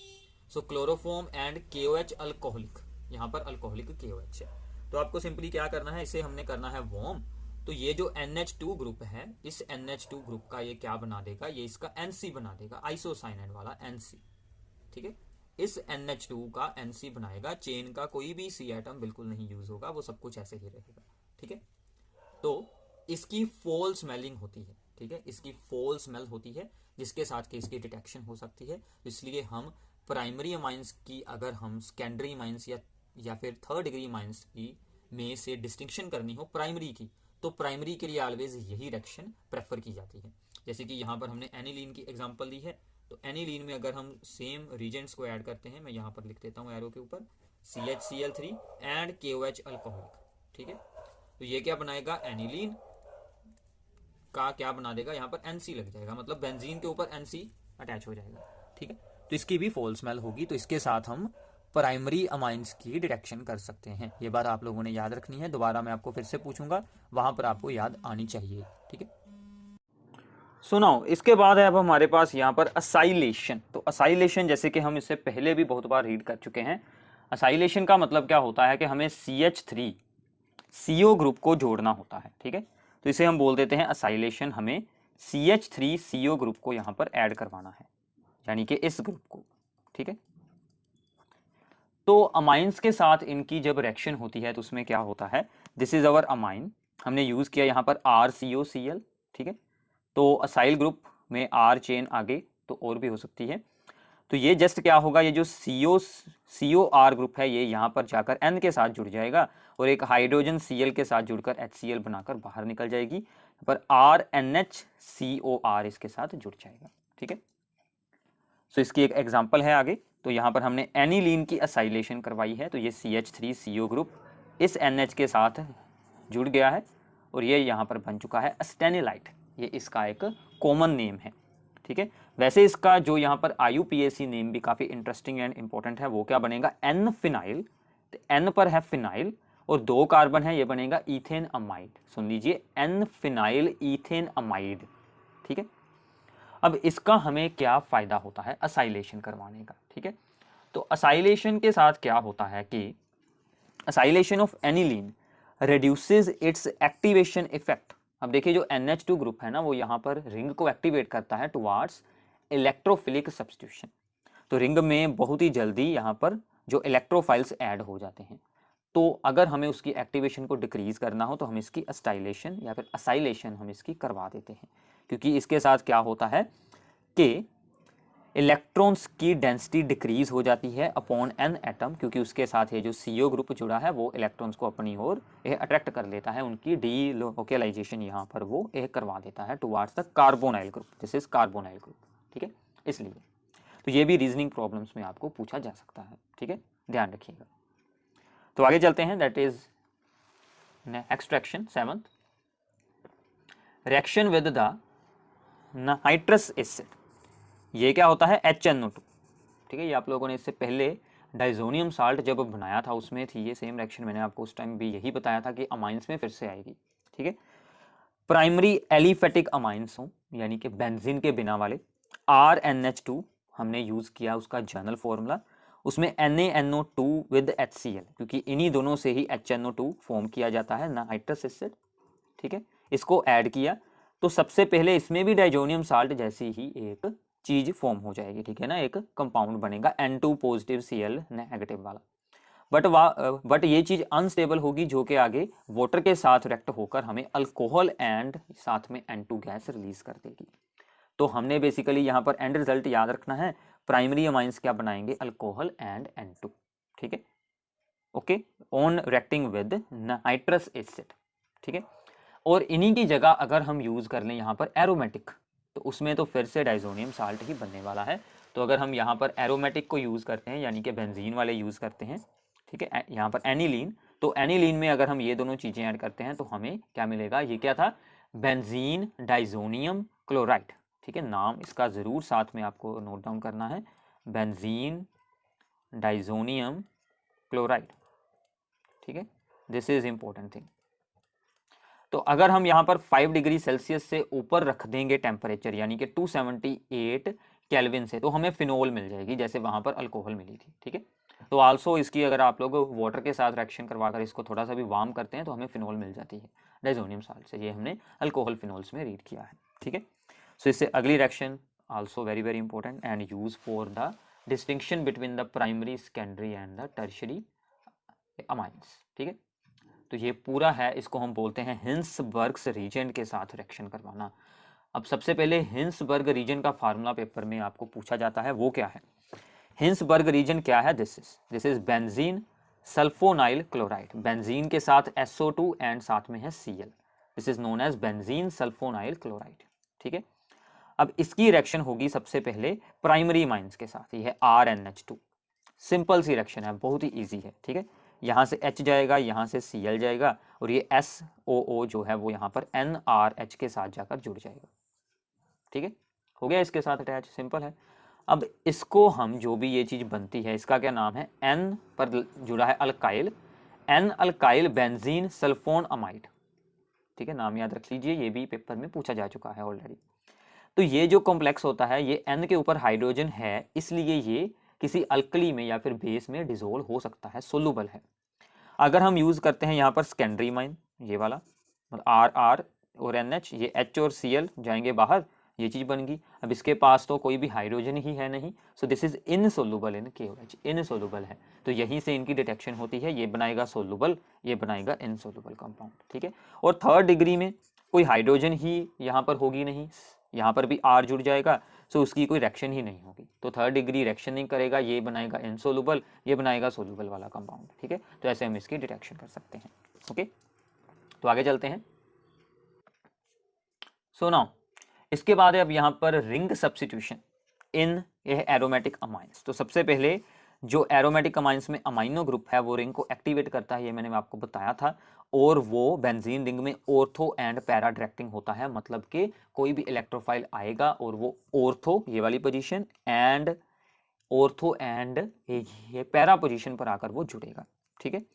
सो क्लोरोफॉर्म एंड KOH अल्कोहलिक, यहाँ पर अल्कोहलिक KOH है। तो आपको सिंपली क्या करना है, इसे हमने करना है वार्म। तो ये जो NH2 ग्रुप है, इस NH2 ग्रुप का ये क्या बना देगा, ये इसका NC बना देगा, आइसोसाइनाइड वाला NC, ठीक है। इस NH2 का NC बनाएगा, चेन का कोई भी C एटम बिल्कुल नहीं यूज होगा, वो सब कुछ ऐसे ही रहेगा, ठीक है। तो इसकी फोल स्मेलिंग होती है, ठीक है, इसकी फोल स्मेल होती है, जिसके साथ कि इसकी डिटेक्शन हो सकती है। इसलिए हम प्राइमरी अमाइंस की, अगर हम सेकेंडरी अमाइंस या फिर 3rd डिग्री अमाइंस की में से डिस्टिंक्शन करनी हो प्राइमरी की, तो प्राइमरी के लिए ऑलवेज यही रिएक्शन प्रेफर की जाती है। जैसे कि यहाँ पर हमने एनिलीन की एग्जांपल दी है, तो एनिलीन में अगर हम सेम रीजेंट्स को ऐड करते हैं, मैं यहाँ पर लिख देता हूँ एरो के ऊपर CHCl3 एंड KOH अल्कोहलिक, ठीक है। तो ये क्या बनाएगा, एनिलीन का क्या बना देगा, यहाँ पर NC लग जाएगा, मतलब बेंजीन के ऊपर NC अटैच हो जाएगा, ठीक है। तो इसकी भी फॉल स्मेल होगी, तो इसके साथ हम प्राइमरी अमाइंस की डिटेक्शन कर सकते हैं। ये बात आप लोगों ने याद रखनी है, दोबारा मैं आपको फिर से पूछूंगा, वहां पर आपको याद आनी चाहिए, ठीक है। सुनाओ, इसके बाद है अब हमारे पास यहाँ पर असाइलेशन। तो असाइलेशन जैसे कि हम इससे पहले भी बहुत बार रीड कर चुके हैं, असाइलेशन का मतलब क्या होता है कि हमें CH3 CO ग्रुप को जोड़ना होता है, ठीक है। तो इसे हम बोल देते हैं असाइलेशन, हमें CH3 CO ग्रुप को यहाँ पर ऐड करवाना है, यानी कि इस ग्रुप को, ठीक है। तो अमाइंस के साथ इनकी जब रिएक्शन होती है तो उसमें क्या होता है, दिस इज अवर अमाइन, हमने यूज किया यहाँ पर RCOCl, ठीक है। तो असाइल ग्रुप में R चेन आगे तो और भी हो सकती है, तो ये जस्ट क्या होगा, ये जो COR ग्रुप है ये यहाँ पर जाकर N के साथ जुड़ जाएगा और एक हाइड्रोजन Cl के साथ जुड़कर HCl बनाकर बाहर निकल जाएगी, पर RNHCOR इसके साथ जुड़ जाएगा, ठीक है। सो इसकी एक एग्जांपल है आगे, तो यहाँ पर हमने एनिलीन की असाइलेशन करवाई है, तो ये CH3 CO ग्रुप इस NH के साथ जुड़ गया है और ये यहाँ पर बन चुका है अस्टेनिलाइट, ये इसका एक कॉमन नेम है, ठीक है। वैसे इसका जो यहाँ पर IUPAC नेम भी काफ़ी इंटरेस्टिंग एंड इंपॉर्टेंट है, वो क्या बनेगा, N फिनाइल, तो N पर है फिनाइल और 2 कार्बन है, ये बनेगा ईथेन अमाइड, सुन लीजिए N फिनाइल ईथेन अमाइड, ठीक है। अब इसका हमें क्या फ़ायदा होता है असाइलेशन करवाने का, ठीक है। तो असाइलेशन के साथ क्या होता है कि acylation of aniline reduces it's activation effect. अब देखिए जो NH2 ग्रुप है ना, वो यहाँ पर रिंग को एक्टिवेट करता है टुवार्ड्स इलेक्ट्रोफिलिक सब्स्टिट्यूशन, तो रिंग में बहुत ही जल्दी यहाँ पर जो इलेक्ट्रोफाइल्स ऐड हो जाते हैं, तो अगर हमें उसकी एक्टिवेशन को डिक्रीज करना हो तो हम इसकी अस्टाइलेशन या फिर असाइलेशन हम इसकी करवा देते हैं, क्योंकि इसके साथ क्या होता है कि इलेक्ट्रॉन्स की डेंसिटी डिक्रीज हो जाती है अपॉन एन एटम, क्योंकि उसके साथ ये जो CO ग्रुप जुड़ा है वो इलेक्ट्रॉन्स को अपनी ओर अट्रैक्ट कर लेता है, उनकी डीलोकेलाइजेशन यहाँ पर वो करवा देता है towards the carbonyl group, this is carbonyl group, ठीक है। इसलिए तो ये भी रीजनिंग प्रॉब्लम्स में आपको पूछा जा सकता है, ठीक है, ध्यान रखिएगा। तो आगे चलते हैं, that is extraction 7th, reaction with the nitrous acid. ये क्या होता है, HNO2, ठीक है। ये आप लोगों ने इससे पहले डाइजोनियम साल्ट जब बनाया था उसमें थी ये सेम रिएक्शन, मैंने आपको उस टाइम भी यही बताया था कि अमाइंस में फिर से आएगी, ठीक है। प्राइमरी एलिफेटिक अमाइंस हो, यानी कि बेंजीन के बिना वाले, RNH2 हमने यूज किया उसका जर्नल फॉर्मूला, उसमें NaNO2 विद HCl, क्योंकि इन्हीं दोनों से ही HNO2 फॉर्म किया जाता है नाइट्रस एसिड, ठीक है। इसको ऐड किया तो सबसे पहले इसमें भी डाइजोनियम साल्ट जैसी ही एक चीज फॉर्म हो जाएगी, ठीक है ना, एक कंपाउंड बनेगा N2 पॉजिटिव Cl नेगेटिव वाला, बट ये चीज अनस्टेबल होगी, जो कि आगे वाटर के साथ रिएक्ट होकर हमें अल्कोहल एंड साथ में N2 गैस रिलीज कर देगी। तो हमने बेसिकली यहाँ पर एंड रिजल्ट याद रखना है, प्राइमरी अमाइंस क्या बनाएंगे, अल्कोहल एंड N2, ठीक है, okay, on reacting with nitrous acid, ठीक है। और इन्हीं की जगह अगर हम यूज कर लें यहाँ पर एरोमेटिक, तो उसमें तो फिर से डाइजोनियम साल्ट ही बनने वाला है। तो अगर हम यहाँ पर एरोमेटिक को यूज करते हैं, यानी कि बेंजीन वाले यूज करते हैं, ठीक है, यहाँ पर एनिलीन, तो एनिलीन में अगर हम ये दोनों चीजें ऐड करते हैं तो हमें क्या मिलेगा, ये क्या था, बेंजीन डाइजोनियम क्लोराइड, ठीक है। नाम इसका जरूर साथ में आपको नोट डाउन करना है, बेंजीन डाइजोनियम क्लोराइड, ठीक है, दिस इज इंपॉर्टेंट थिंग। तो अगर हम यहाँ पर 5 डिग्री सेल्सियस से ऊपर रख देंगे टेम्परेचर, यानी कि 278 केल्विन से, तो हमें फिनोल मिल जाएगी, जैसे वहां पर अल्कोहल मिली थी, ठीक है। तो आल्सो इसकी अगर आप लोग वाटर के साथ रिएक्शन करवाकर इसको थोड़ा सा भी वार्म करते हैं तो हमें फिनोल मिल जाती है डाइजोनियम साल्ट से, ये हमने अल्कोहल फिनोल्स में रीड किया है, ठीक है। सो इससे अगली reaction also very very important and use for the distinction between the primary, secondary and the tertiary amines, ठीक है। तो ये पूरा है, इसको हम बोलते हैं हिंसबर्ग्स रीजन के साथ रिएक्शन करवाना। अब सबसे पहले हिंसबर्ग रीजन का फार्मूला पेपर में आपको पूछा जाता है, वो क्या है, हिंसबर्ग रीजन क्या है, this is benzene sulphonyl chloride, benzene के साथ SO2 एंड साथ में है Cl, this is known as benzene sulphonyl chloride, ठीक है। अब इसकी रिएक्शन होगी सबसे पहले प्राइमरी अमाइंस के साथ, ये है RNH2। सिंपल सी रिएक्शन है, बहुत ही इजी है, ठीक है। यहाँ से H जाएगा, यहाँ से Cl जाएगा और ये SOO जो है वो यहाँ पर NRH के साथ जाकर जुड़ जाएगा, ठीक है। हो गया इसके साथ अटैच, सिंपल है। अब इसको हम जो भी ये चीज बनती है इसका क्या नाम है, N पर जुड़ा है alkyl, N alkyl benzene sulphone amide, ठीक है। नाम याद रख लीजिए, ये भी पेपर में पूछा जा चुका है ऑलरेडी। तो ये जो कॉम्प्लेक्स होता है ये N के ऊपर हाइड्रोजन है, इसलिए ये किसी अल्कली में या फिर बेस में डिसोल्व हो सकता है, सोलुबल है। अगर हम यूज करते हैं यहाँ पर सेकेंडरी अमाइन, ये वाला RR और NH, ये H और Cl जाएंगे बाहर, ये चीज बन गई। अब इसके पास तो कोई भी हाइड्रोजन ही है नहीं, सो this is insoluble in KOH, insoluble है, तो यहीं से इनकी डिटेक्शन होती है, ये बनाएगा सोल्युबल, ये बनाएगा इनसोल्युबल कंपाउंड, ठीक है। और थर्ड डिग्री में कोई हाइड्रोजन ही यहाँ पर होगी नहीं, यहाँ पर भी R जुड़ जाएगा, सो उसकी कोई रिएक्शन ही नहीं होगी, तो थर्ड डिग्री रिएक्शन नहीं करेगा, ये बनाएगा इनसोल्युबल, ये बनाएगा सोल्युबल वाला कंपाउंड, ठीक है। तो ऐसे हम इसकी डिटेक्शन कर सकते हैं, ओके। तो आगे चलते हैं। सो नाउ इसके बाद है अब यहाँ पर रिंग सब्स्टिट्यूशन इन ये एरोमेटिक अमाइंस। तो सबसे पहले जो एरोमेटिक अमाइंस में अमाइनो ग्रुप है वो रिंग को एक्टिवेट करता है, ये मैंने आपको बताया था, और वो बेंजीन रिंग में ऑर्थो एंड पैरा डायरेक्टिंग होता है, मतलब कि कोई भी इलेक्ट्रोफाइल आएगा और वो ऑर्थो ये वाली पोजीशन एंड ऑर्थो एंड ये पैरा पोजीशन पर आकर वो जुड़ेगा, ठीक है।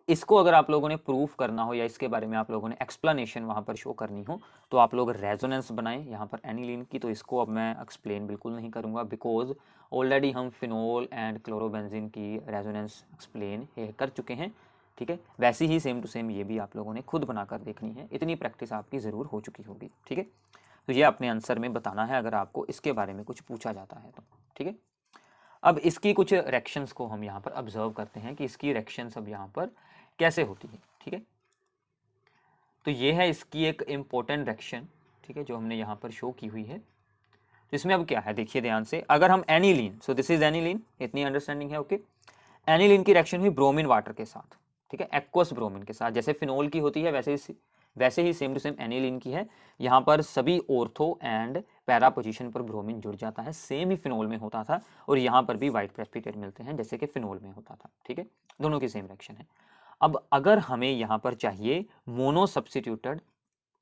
इसको अगर आप लोगों ने प्रूफ करना हो या इसके बारे में आप लोगों ने एक्सप्लेनेशन वहां पर शो करनी हो तो आप लोग रेजोनेंस बनाएं यहाँ पर एनिलीन की। तो इसको अब मैं एक्सप्लेन बिल्कुल नहीं करूंगा, बिकॉज ऑलरेडी हम फिनोल एंड क्लोरोबेंजीन की रेजोनेंस एक्सप्लेन कर चुके हैं, ठीक है। वैसे ही सेम टू सेम ये भी आप लोगों ने खुद बनाकर देखनी है, इतनी प्रैक्टिस आपकी ज़रूर हो चुकी होगी, ठीक है। तो ये अपने आंसर में बताना है अगर आपको इसके बारे में कुछ पूछा जाता है तो, ठीक है। अब इसकी कुछ रिएक्शंस को हम यहाँ पर ऑब्जर्व करते हैं कि इसकी रिएक्शंस अब यहाँ पर कैसे होती है, ठीक है। तो ये है इसकी एक इंपॉर्टेंट रिएक्शन, ठीक है, जो हमने यहाँ पर शो की हुई है। तो इसमें अब क्या है देखिए ध्यान से, अगर हम aniline, so this is aniline, इतनी अंडरस्टैंडिंग है, ओके। एनिलीन की रिएक्शन हुई ब्रोमीन वाटर के साथ, ठीक है, एक्वस ब्रोमीन के साथ, जैसे फिनोल की होती है वैसे ही सेम टू सेम एनिलीन की है। यहाँ पर सभी ऑर्थो एंड पैरा पोजीशन पर ब्रोमीन जुड़ जाता है, सेम ही फिनोल में होता था, और यहाँ पर भी व्हाइट प्रेसिपिटेट मिलते हैं जैसे कि फिनोल में होता था, ठीक है। दोनों की सेम रिएक्शन है। अब अगर हमें यहाँ पर चाहिए मोनो सब्स्टिट्यूटेड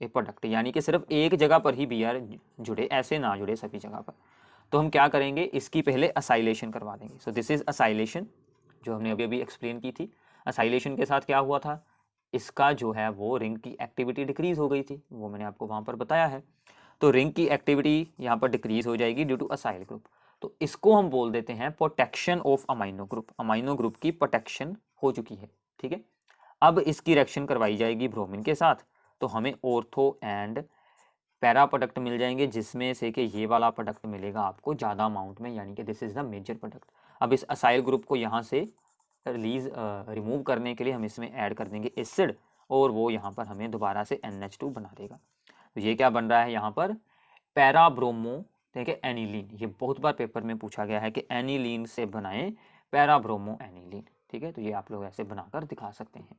ए प्रोडक्ट, यानी कि सिर्फ एक जगह पर ही Br जुड़े, ऐसे ना जुड़े सभी जगह पर, तो हम क्या करेंगे, इसकी पहले असाइलेशन करवा देंगे। सो दिस इज असाइलेशन, जो हमने अभी अभी एक्सप्लेन की थी। असाइलेशन के साथ क्या हुआ था, इसका जो है वो रिंग की एक्टिविटी डिक्रीज हो गई थी, वो मैंने आपको वहां पर बताया है। तो रिंग की एक्टिविटी यहाँ पर डिक्रीज हो जाएगी ड्यू टू असाइल ग्रुप, तो इसको हम बोल देते हैं protection of amino group, amino group की प्रोटेक्शन हो चुकी है, ठीक है। अब इसकी रिएक्शन करवाई जाएगी ब्रोमीन के साथ, तो हमें ऑर्थो एंड पैरा प्रोडक्ट मिल जाएंगे, जिसमें से कि ये वाला प्रोडक्ट मिलेगा आपको ज़्यादा अमाउंट में, यानी कि this is the major product. अब इस असाइल ग्रुप को यहाँ से रिमूव करने के लिए हम इसमें ऐड कर देंगे एसिड, और वो यहाँ पर हमें दोबारा से NH2 बना देगा। तो ये क्या बन रहा है यहाँ पर, पैरा ब्रोमो, ठीक है, एनिलीन। ये बहुत बार पेपर में पूछा गया है कि एनिलीन से बनाएं पैरा ब्रोमो एनिलीन, ठीक है। तो ये आप लोग ऐसे बनाकर दिखा सकते हैं,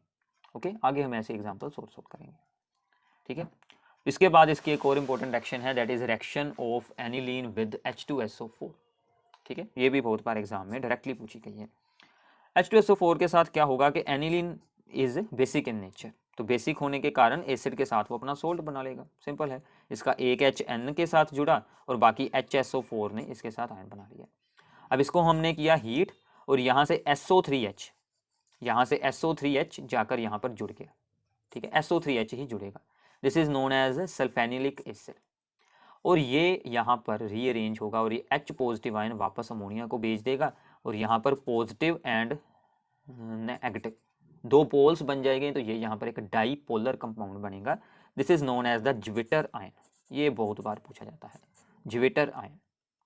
ओके। आगे हम ऐसे एग्जाम्पल सोल्व करेंगे, ठीक है। इसके बाद इसकी एक और इंपॉर्टेंट रिएक्शन है, that is reaction of aniline with H2SO4, ठीक है। ये भी बहुत बार एग्जाम में डायरेक्टली पूछी गई है। H2SO4 के साथ क्या होगा कि aniline is basic in nature, तो बेसिक होने के कारण एसिड के साथ वो अपना सोल्ट बना लेगा, सिंपल है। इसका एक H N के साथ जुड़ा और बाकी HSO4 ने इसके साथ आयन बना लिया। अब इसको हमने किया हीट, और यहाँ से SO3H, यहाँ से SO3H जाकर यहाँ पर जुड़ गया, ठीक है, SO3H ही जुड़ेगा। This is known as sulphanilic acid, और ये यहाँ पर रीअरेंज होगा और ये H पॉजिटिव आयन वापस अमोनिया को भेज देगा, और यहाँ पर पॉजिटिव एंड नेगेटिव दो पोल्स बन जाएंगे, तो ये यहाँ पर एक डाईपोलर कंपाउंड बनेगा। This is known as the zwitterion, ये बहुत बार पूछा जाता है, ज्विटर आयन,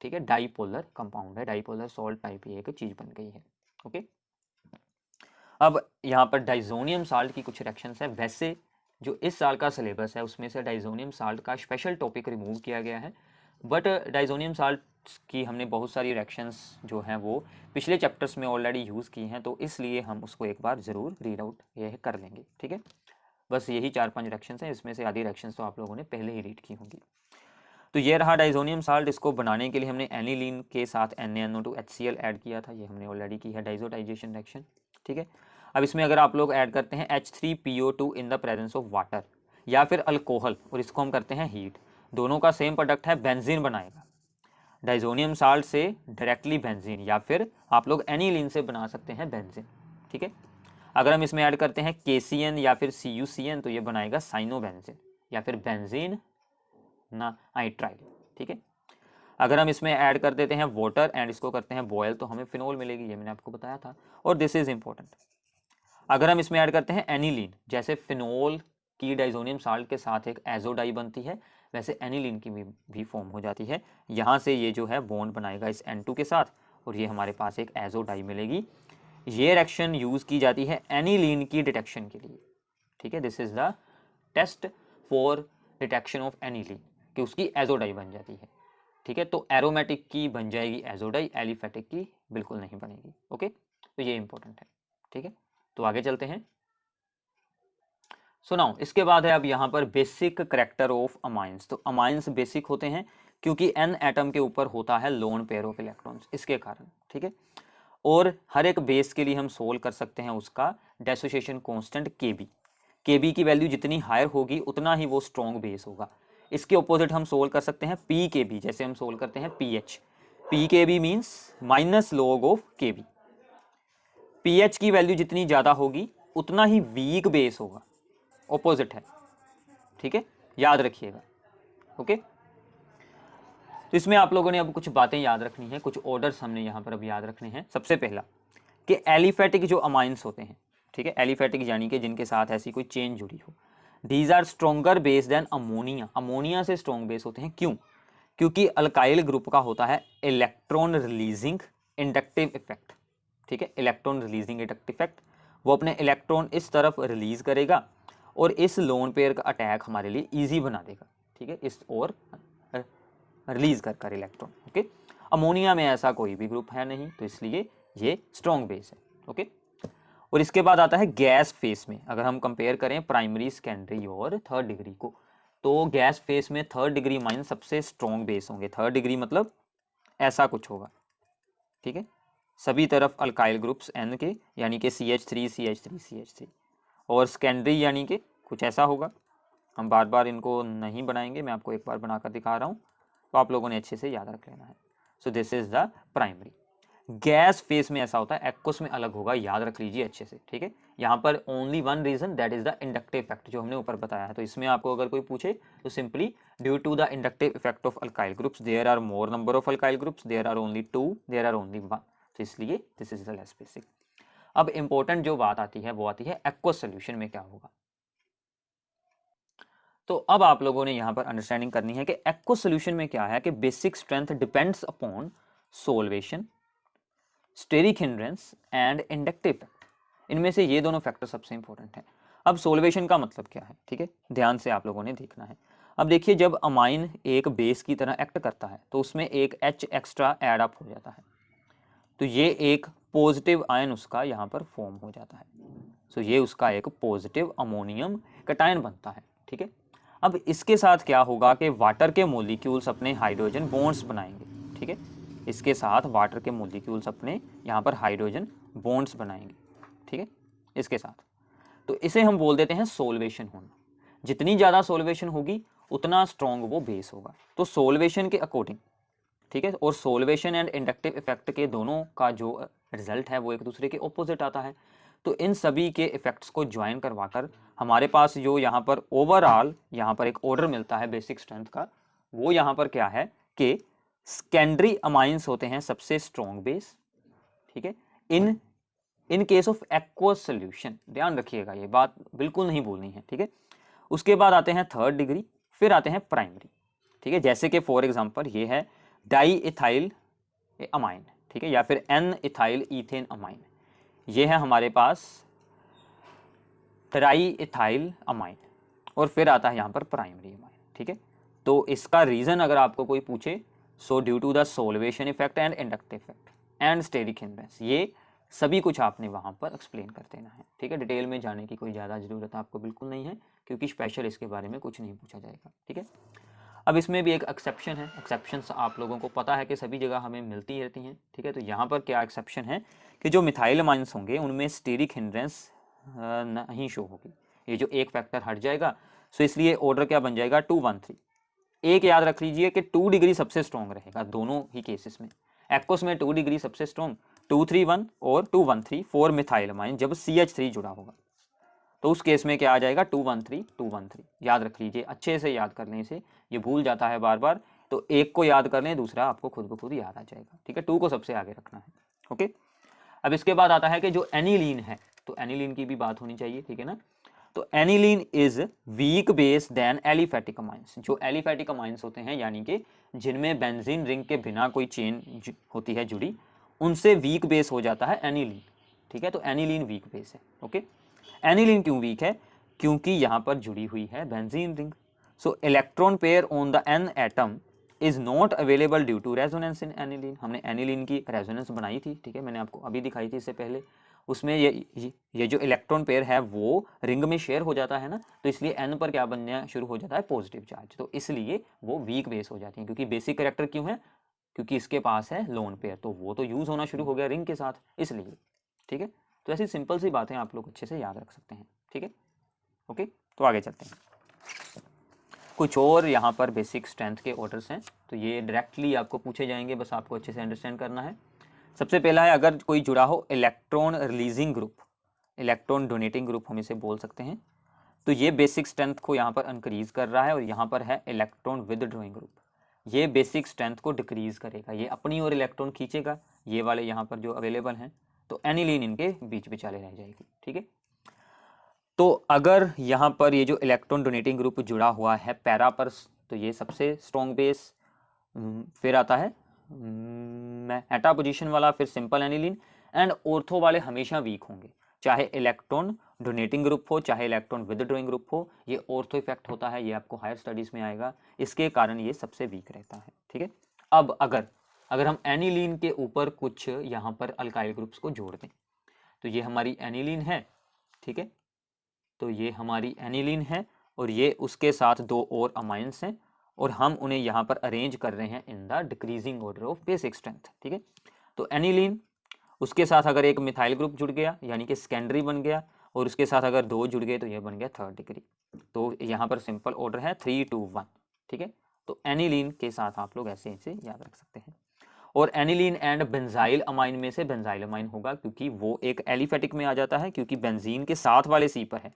ठीक है, डाईपोलर कंपाउंड है, डाईपोलर सॉल्ट टाइप की एक चीज बन गई है, ओके। अब यहाँ पर डाइजोनियम साल्ट की कुछ रिएक्शंस है। वैसे जो इस साल का सिलेबस है उसमें से डाइजोनियम साल्ट का स्पेशल टॉपिक रिमूव किया गया है, बट डाइजोनियम साल्ट की हमने बहुत सारी रिएक्शंस जो हैं वो पिछले चैप्टर्स में ऑलरेडी यूज़ की हैं, तो इसलिए हम उसको एक बार ज़रूर रीड आउट ये कर लेंगे, ठीक है। बस यही 4-5 रिएक्शंस हैं, इसमें से आधी रिएक्शंस तो आप लोगों ने पहले ही रीड की होंगी। तो ये रहा डाइजोनियम साल्ट। इसको बनाने के लिए हमने एनिलीन के साथ NaNO2 HCl ऐड किया था, ये हमने ऑलरेडी की है डाइजोटाइजेशन रिएक्शन, ठीक है। अब इसमें अगर आप लोग ऐड करते हैं H3PO2 in the presence of water या फिर अल्कोहल, और इसको हम करते हैं हीट, दोनों का सेम प्रोडक्ट है, बेंजीन बनाएगा। डाइजोनियम साल्ट से डायरेक्टली बेंजीन, या फिर आप लोग एनिलीन से बना सकते हैं बेंजीन, ठीक है। अगर हम इसमें ऐड करते हैं KCN या फिर CuCN तो ये बनाएगा साइनोबेंजीन या फिर बेंजीन ना नाइट्राइल, ठीक है। अगर हम इसमें ऐड कर देते हैं वाटर एंड इसको करते हैं बॉयल तो हमें फिनोल मिलेगी, ये मैंने आपको बताया था। और दिस इज इंपॉर्टेंट, अगर हम इसमें ऐड करते हैं एनिलीन, जैसे फिनोल की डाइजोनियम साल्ट के साथ एक एजोडाई बनती है, वैसे एनिलीन की भी फॉर्म हो जाती है। यहाँ से ये जो है बॉन्ड बनाएगा इस N2 के साथ और ये हमारे पास एक एजोडाई मिलेगी। ये रिएक्शन यूज की जाती है एनिलीन की डिटेक्शन के लिए, ठीक है। This is the test for detection of aniline, कि उसकी एजोडाई बन जाती है, ठीक है। तो एरोमेटिक की बन जाएगी एजोडाई, एलिफेटिक की बिल्कुल नहीं बनेगी, ओके। तो ये इंपॉर्टेंट है, ठीक है। तो आगे चलते हैं। सो नाउ इसके बाद है अब यहाँ पर बेसिक करैक्टर ऑफ अमाइंस। तो अमाइंस बेसिक होते हैं क्योंकि N एटम के ऊपर होता है लोन पेयर ऑफ इलेक्ट्रॉन्स, इसके कारण, ठीक है। और हर एक बेस के लिए हम सोल्व कर सकते हैं उसका डेसोसिएशन कांस्टेंट Kb। Kb की वैल्यू जितनी हायर होगी उतना ही वो स्ट्रॉन्ग बेस होगा। इसके ऑपोजिट हम सोल्व कर सकते हैं Pkb, जैसे हम सोल्व करते हैं pH। Pkb means minus log of Kb। pH की वैल्यू जितनी ज़्यादा होगी उतना ही वीक बेस होगा, ऑपोजिट है, ठीक है, याद रखिएगा, ओके। तो इसमें आप लोगों ने अब कुछ बातें याद रखनी है, कुछ ऑर्डर्स हमने यहाँ पर अब याद रखने हैं। सबसे पहला कि एलिफेटिक जो अमाइंस होते हैं, ठीक है, एलिफेटिक यानी कि जिनके साथ ऐसी कोई चेन जुड़ी हो, these are stronger base than ammonia. Ammonia से स्ट्रॉन्ग बेस होते हैं, क्यों? क्योंकि अल्काइल ग्रुप का होता है इलेक्ट्रॉन रिलीजिंग इंडक्टिव इफेक्ट, ठीक है, इलेक्ट्रॉन रिलीजिंग इंडक्टिव इफेक्ट। वो अपने इलेक्ट्रॉन इस तरफ रिलीज करेगा और इस लोन पेयर का अटैक हमारे लिए इजी बना देगा, ठीक है, इस और रिलीज कर इलेक्ट्रॉन, ओके। अमोनिया में ऐसा कोई भी ग्रुप है नहीं, तो इसलिए ये स्ट्रॉन्ग बेस है, ओके। और इसके बाद आता है गैस फेस में। अगर हम कंपेयर करें प्राइमरी, सेकेंडरी और थर्ड डिग्री को, तो गैस फेस में थर्ड डिग्री माइन सबसे स्ट्रॉन्ग बेस होंगे। थर्ड डिग्री मतलब ऐसा कुछ होगा, ठीक है, सभी तरफ अल्काइल ग्रुप्स N के, यानी कि CH3 CH3 CH3। और सेकेंडरी यानी कि कुछ ऐसा होगा, हम बार बार इनको नहीं बनाएंगे, मैं आपको एक बार बनाकर दिखा रहा हूँ, तो आप लोगों ने अच्छे से याद रख लेना है। So this is the primary. Gas face में ऐसा होता है, एक्वस में अलग होगा, याद रख लीजिए अच्छे से, ठीक है। यहाँ पर only one reason, that is the inductive effect, जो हमने ऊपर बताया है। तो इसमें आपको अगर कोई पूछे तो simply due to the inductive effect of alkyl groups there are more number of alkyl groups, there are only 2, there are only 1, तो इसलिए this is the less basic. अब इंपॉर्टेंट जो बात आती है वो आती है एक्वस सोल्यूशन में क्या होगा। तो अब आप लोगों ने यहाँ पर अंडरस्टैंडिंग करनी है कि एक्वस सोल्यूशन में क्या है कि basic strength depends upon solvation, steric hindrance and inductive effect. इनमें से ये दोनों फैक्टर सबसे इंपॉर्टेंट है। अब सोल्वेशन का मतलब क्या है, ठीक है, ध्यान से आप लोगों ने देखना है। अब देखिए, जब अमाइन एक बेस की तरह एक्ट करता है तो उसमें एक H एक्स्ट्रा एड अप हो जाता है, तो ये एक पॉजिटिव आयन उसका यहाँ पर फॉर्म हो जाता है। सो ये उसका एक पॉजिटिव अमोनियम कैटायन बनता है, ठीक है। अब इसके साथ क्या होगा कि वाटर के मॉलिक्यूल्स अपने हाइड्रोजन बॉन्ड्स बनाएंगे, ठीक है, इसके साथ वाटर के मॉलिक्यूल्स अपने यहाँ पर हाइड्रोजन बॉन्ड्स बनाएंगे, ठीक है, इसके साथ। तो इसे हम बोल देते हैं सोल्वेशन होना। जितनी ज़्यादा सोल्वेशन होगी उतना स्ट्रॉन्ग वो बेस होगा। तो सोल्वेशन के अकॉर्डिंग, ठीक है, और सोल्वेशन एंड इंडक्टिव इफेक्ट के दोनों का जो रिजल्ट है वो एक दूसरे के ऑपोजिट आता है। तो इन सभी के इफेक्ट्स को ज्वाइन करवाकर हमारे पास जो यहाँ पर ओवरऑल यहाँ पर एक ऑर्डर मिलता है बेसिक स्ट्रेंथ का, वो यहाँ पर क्या है कि सेकेंडरी अमाइंस होते हैं सबसे स्ट्रॉन्ग बेस, ठीक है, in case of aqueous solution. ध्यान रखिएगा, ये बात बिल्कुल नहीं भूलनी है, ठीक है। उसके बाद आते हैं थर्ड डिग्री, फिर आते हैं प्राइमरी, ठीक है, जैसे कि फॉर एग्जांपल ये है डाई इथाइल अमाइन, ठीक है, या फिर N इथाइल ईथेन अमाइन। ये है हमारे पास ट्राई इथाइल अमाइन, और फिर आता है यहाँ पर प्राइमरी अमाइन, ठीक है। तो इसका रीजन अगर आपको कोई पूछे, so due to the solvation effect and inductive effect and steric hindrance, ये सभी कुछ आपने वहाँ पर एक्सप्लेन कर देना है, ठीक है। डिटेल में जाने की कोई ज़्यादा ज़रूरत आपको बिल्कुल नहीं है, क्योंकि स्पेशल इसके बारे में कुछ नहीं पूछा जाएगा, ठीक है। अब इसमें भी एक एक्सेप्शन है, एक्सेप्शंस आप लोगों को पता है कि सभी जगह हमें मिलती रहती हैं, ठीक है। तो यहाँ पर क्या एक्सेप्शन है कि जो मिथाइल अमाइंस होंगे उनमें स्टीरिक हिंड्रेंस नहीं शो होगी, ये जो एक फैक्टर हट जाएगा। सो इसलिए ऑर्डर क्या बन जाएगा 2 1 3। एक याद रख लीजिए कि 2 डिग्री सबसे स्ट्रॉन्ग रहेगा दोनों ही केसेस में। एक्वस में 2 डिग्री सबसे स्ट्रॉन्ग 2 3 1 और 2 1 3 4 मिथाइल अमाइन जब CH3 जुड़ा होगा, तो उस केस में क्या आ जाएगा 2 1 3 2 1 3। याद रख लीजिए, अच्छे से याद कर लें इसे, ये भूल जाता है बार बार। तो एक को याद कर लें, दूसरा आपको खुद ब खुद याद आ जाएगा, ठीक है। 2 को सबसे आगे रखना है, ओके। अब इसके बाद आता है कि जो एनिलीन है, तो एनिलीन की भी बात होनी चाहिए, ठीक है ना। तो aniline is weak base then aliphatic amines. जो एलिफेटिक अमाइंस होते हैं यानी कि जिनमें बेंजीन रिंग के बिना कोई चेन होती है जुड़ी, उनसे वीक बेस हो जाता है एनिलीन, ठीक है। तो एनिलीन वीक बेस है, ओके। एनिलीन क्यों वीक है? क्योंकि यहाँ पर जुड़ी हुई है benzene ring. So electron pair on the N atom is not available due to resonance in aniline. हमने एनिलीन की रेजोनेंस बनाई थी, ठीक है, मैंने आपको अभी दिखाई थी इससे पहले। उसमें ये जो इलेक्ट्रॉन पेयर है वो रिंग में शेयर हो जाता है ना, तो इसलिए एन पर क्या बनना शुरू हो जाता है पॉजिटिव चार्ज, तो इसलिए वो वीक बेस हो जाती है। क्योंकि बेसिक कैरेक्टर क्यों है? क्योंकि इसके पास है लोन पेयर, तो वो तो यूज होना शुरू हो गया रिंग के साथ, इसलिए, ठीक है। तो ऐसी सिंपल सी बातें आप लोग अच्छे से याद रख सकते हैं, ठीक है, ओके। तो आगे चलते हैं, कुछ और यहाँ पर बेसिक स्ट्रेंथ के ऑर्डर्स हैं, तो ये डायरेक्टली आपको पूछे जाएंगे, बस आपको अच्छे से अंडरस्टैंड करना है। सबसे पहला है, अगर कोई जुड़ा हो electron releasing group, electron donating group हम इसे बोल सकते हैं, तो ये बेसिक स्ट्रेंथ को यहाँ पर इंक्रीज कर रहा है। और यहाँ पर है इलेक्ट्रॉन विदड्रॉइंग ग्रुप, ये बेसिक स्ट्रेंथ को डिक्रीज करेगा, ये अपनी ओर इलेक्ट्रॉन खींचेगा, ये वाले यहाँ पर जो अवेलेबल हैं, तो एनिलीन इनके बीच विचाले रह जाएगी, ठीक है। तो अगर यहाँ पर ये जो इलेक्ट्रॉन डोनेटिंग ग्रुप जुड़ा हुआ है पैरा पर, तो ये सबसे स्ट्रॉन्ग बेस। फिर आता है मेटा पोजीशन वाला, फिर सिंपल एनिलीन, एंड ऑर्थो वाले हमेशा वीक होंगे, चाहे इलेक्ट्रॉन डोनेटिंग ग्रुप हो चाहे इलेक्ट्रॉन विदड्रॉइंग ग्रुप हो, ये ऑर्थो इफेक्ट होता है, ये आपको हायर स्टडीज में आएगा, इसके कारण ये सबसे वीक रहता है, ठीक है। अब अगर हम एनिलीन के ऊपर कुछ यहाँ पर अल्काइल ग्रुप्स को जोड़ दें, तो ये हमारी एनिलीन है, ठीक है, तो ये हमारी एनिलीन है और ये उसके साथ 2 और अमाइंस हैं, और हम उन्हें यहाँ पर अरेंज कर रहे हैं in the decreasing order of basic strength, ठीक है। तो एनिलीन, उसके साथ अगर एक मिथाइल ग्रुप जुड़ गया यानी कि सेकेंडरी बन गया, और उसके साथ अगर 2 जुड़ गए तो ये बन गया थर्ड डिग्री। तो यहाँ पर सिंपल ऑर्डर है 3 2 1, ठीक है। तो एनिलीन के साथ आप लोग ऐसे इसे याद रख सकते हैं। और एनिलीन एंड बेंजाइल अमाइन में से बेंजाइल अमाइन होगा, क्योंकि वो एक एलिफेटिक में आ जाता है, क्योंकि बेंजीन के साथ वाले सी पर है।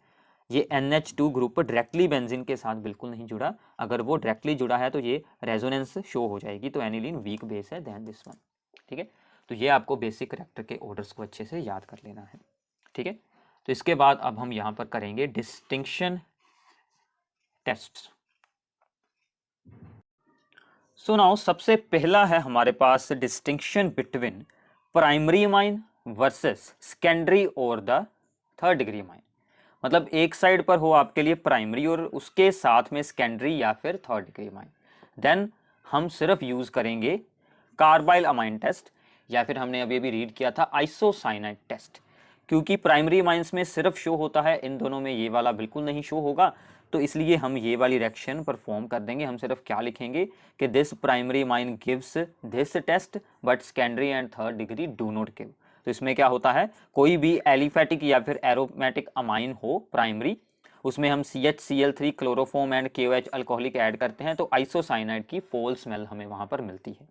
ये NH2 ग्रुप डायरेक्टली बेंजीन के साथ बिल्कुल नहीं जुड़ा, अगर वो डायरेक्टली जुड़ा है तो ये रेजोनेंस शो हो जाएगी, तो एनिलीन वीक बेस है देन दिस वन, ठीक है। तो ये आपको बेसिक कैरेक्टर के ऑर्डर्स को अच्छे से याद कर लेना है, ठीक है। तो इसके बाद अब हम यहाँ पर करेंगे डिस्टिंक्शन टेस्ट। सो नाउ सबसे पहला है हमारे पास distinction between primary amine versus secondary और द थर्ड डिग्री अमाइन। मतलब एक साइड पर हो आपके लिए प्राइमरी और उसके साथ में सेकेंडरी या फिर थर्ड डिग्री अमाइन, देन हम सिर्फ यूज करेंगे कार्बाइल अमाइन टेस्ट, या फिर हमने अभी अभी रीड किया था आइसोसाइनाइड टेस्ट। क्योंकि प्राइमरी अमाइंस में सिर्फ शो होता है, इन दोनों में ये वाला बिल्कुल नहीं शो होगा, तो इसलिए हम ये वाली रिएक्शन परफॉर्म कर देंगे। हम सिर्फ क्या लिखेंगे कि this primary amine gives this test but secondary and third degree do not give. तो इसमें क्या होता है, कोई भी एलिफेटिक या फिर एरोमेटिक अमाइन हो प्राइमरी, उसमें हम CHCl3 chloroform and KOH alcoholic add करते हैं, तो आइसोसाइनाइड की फोल स्मेल हमें वहां पर मिलती है।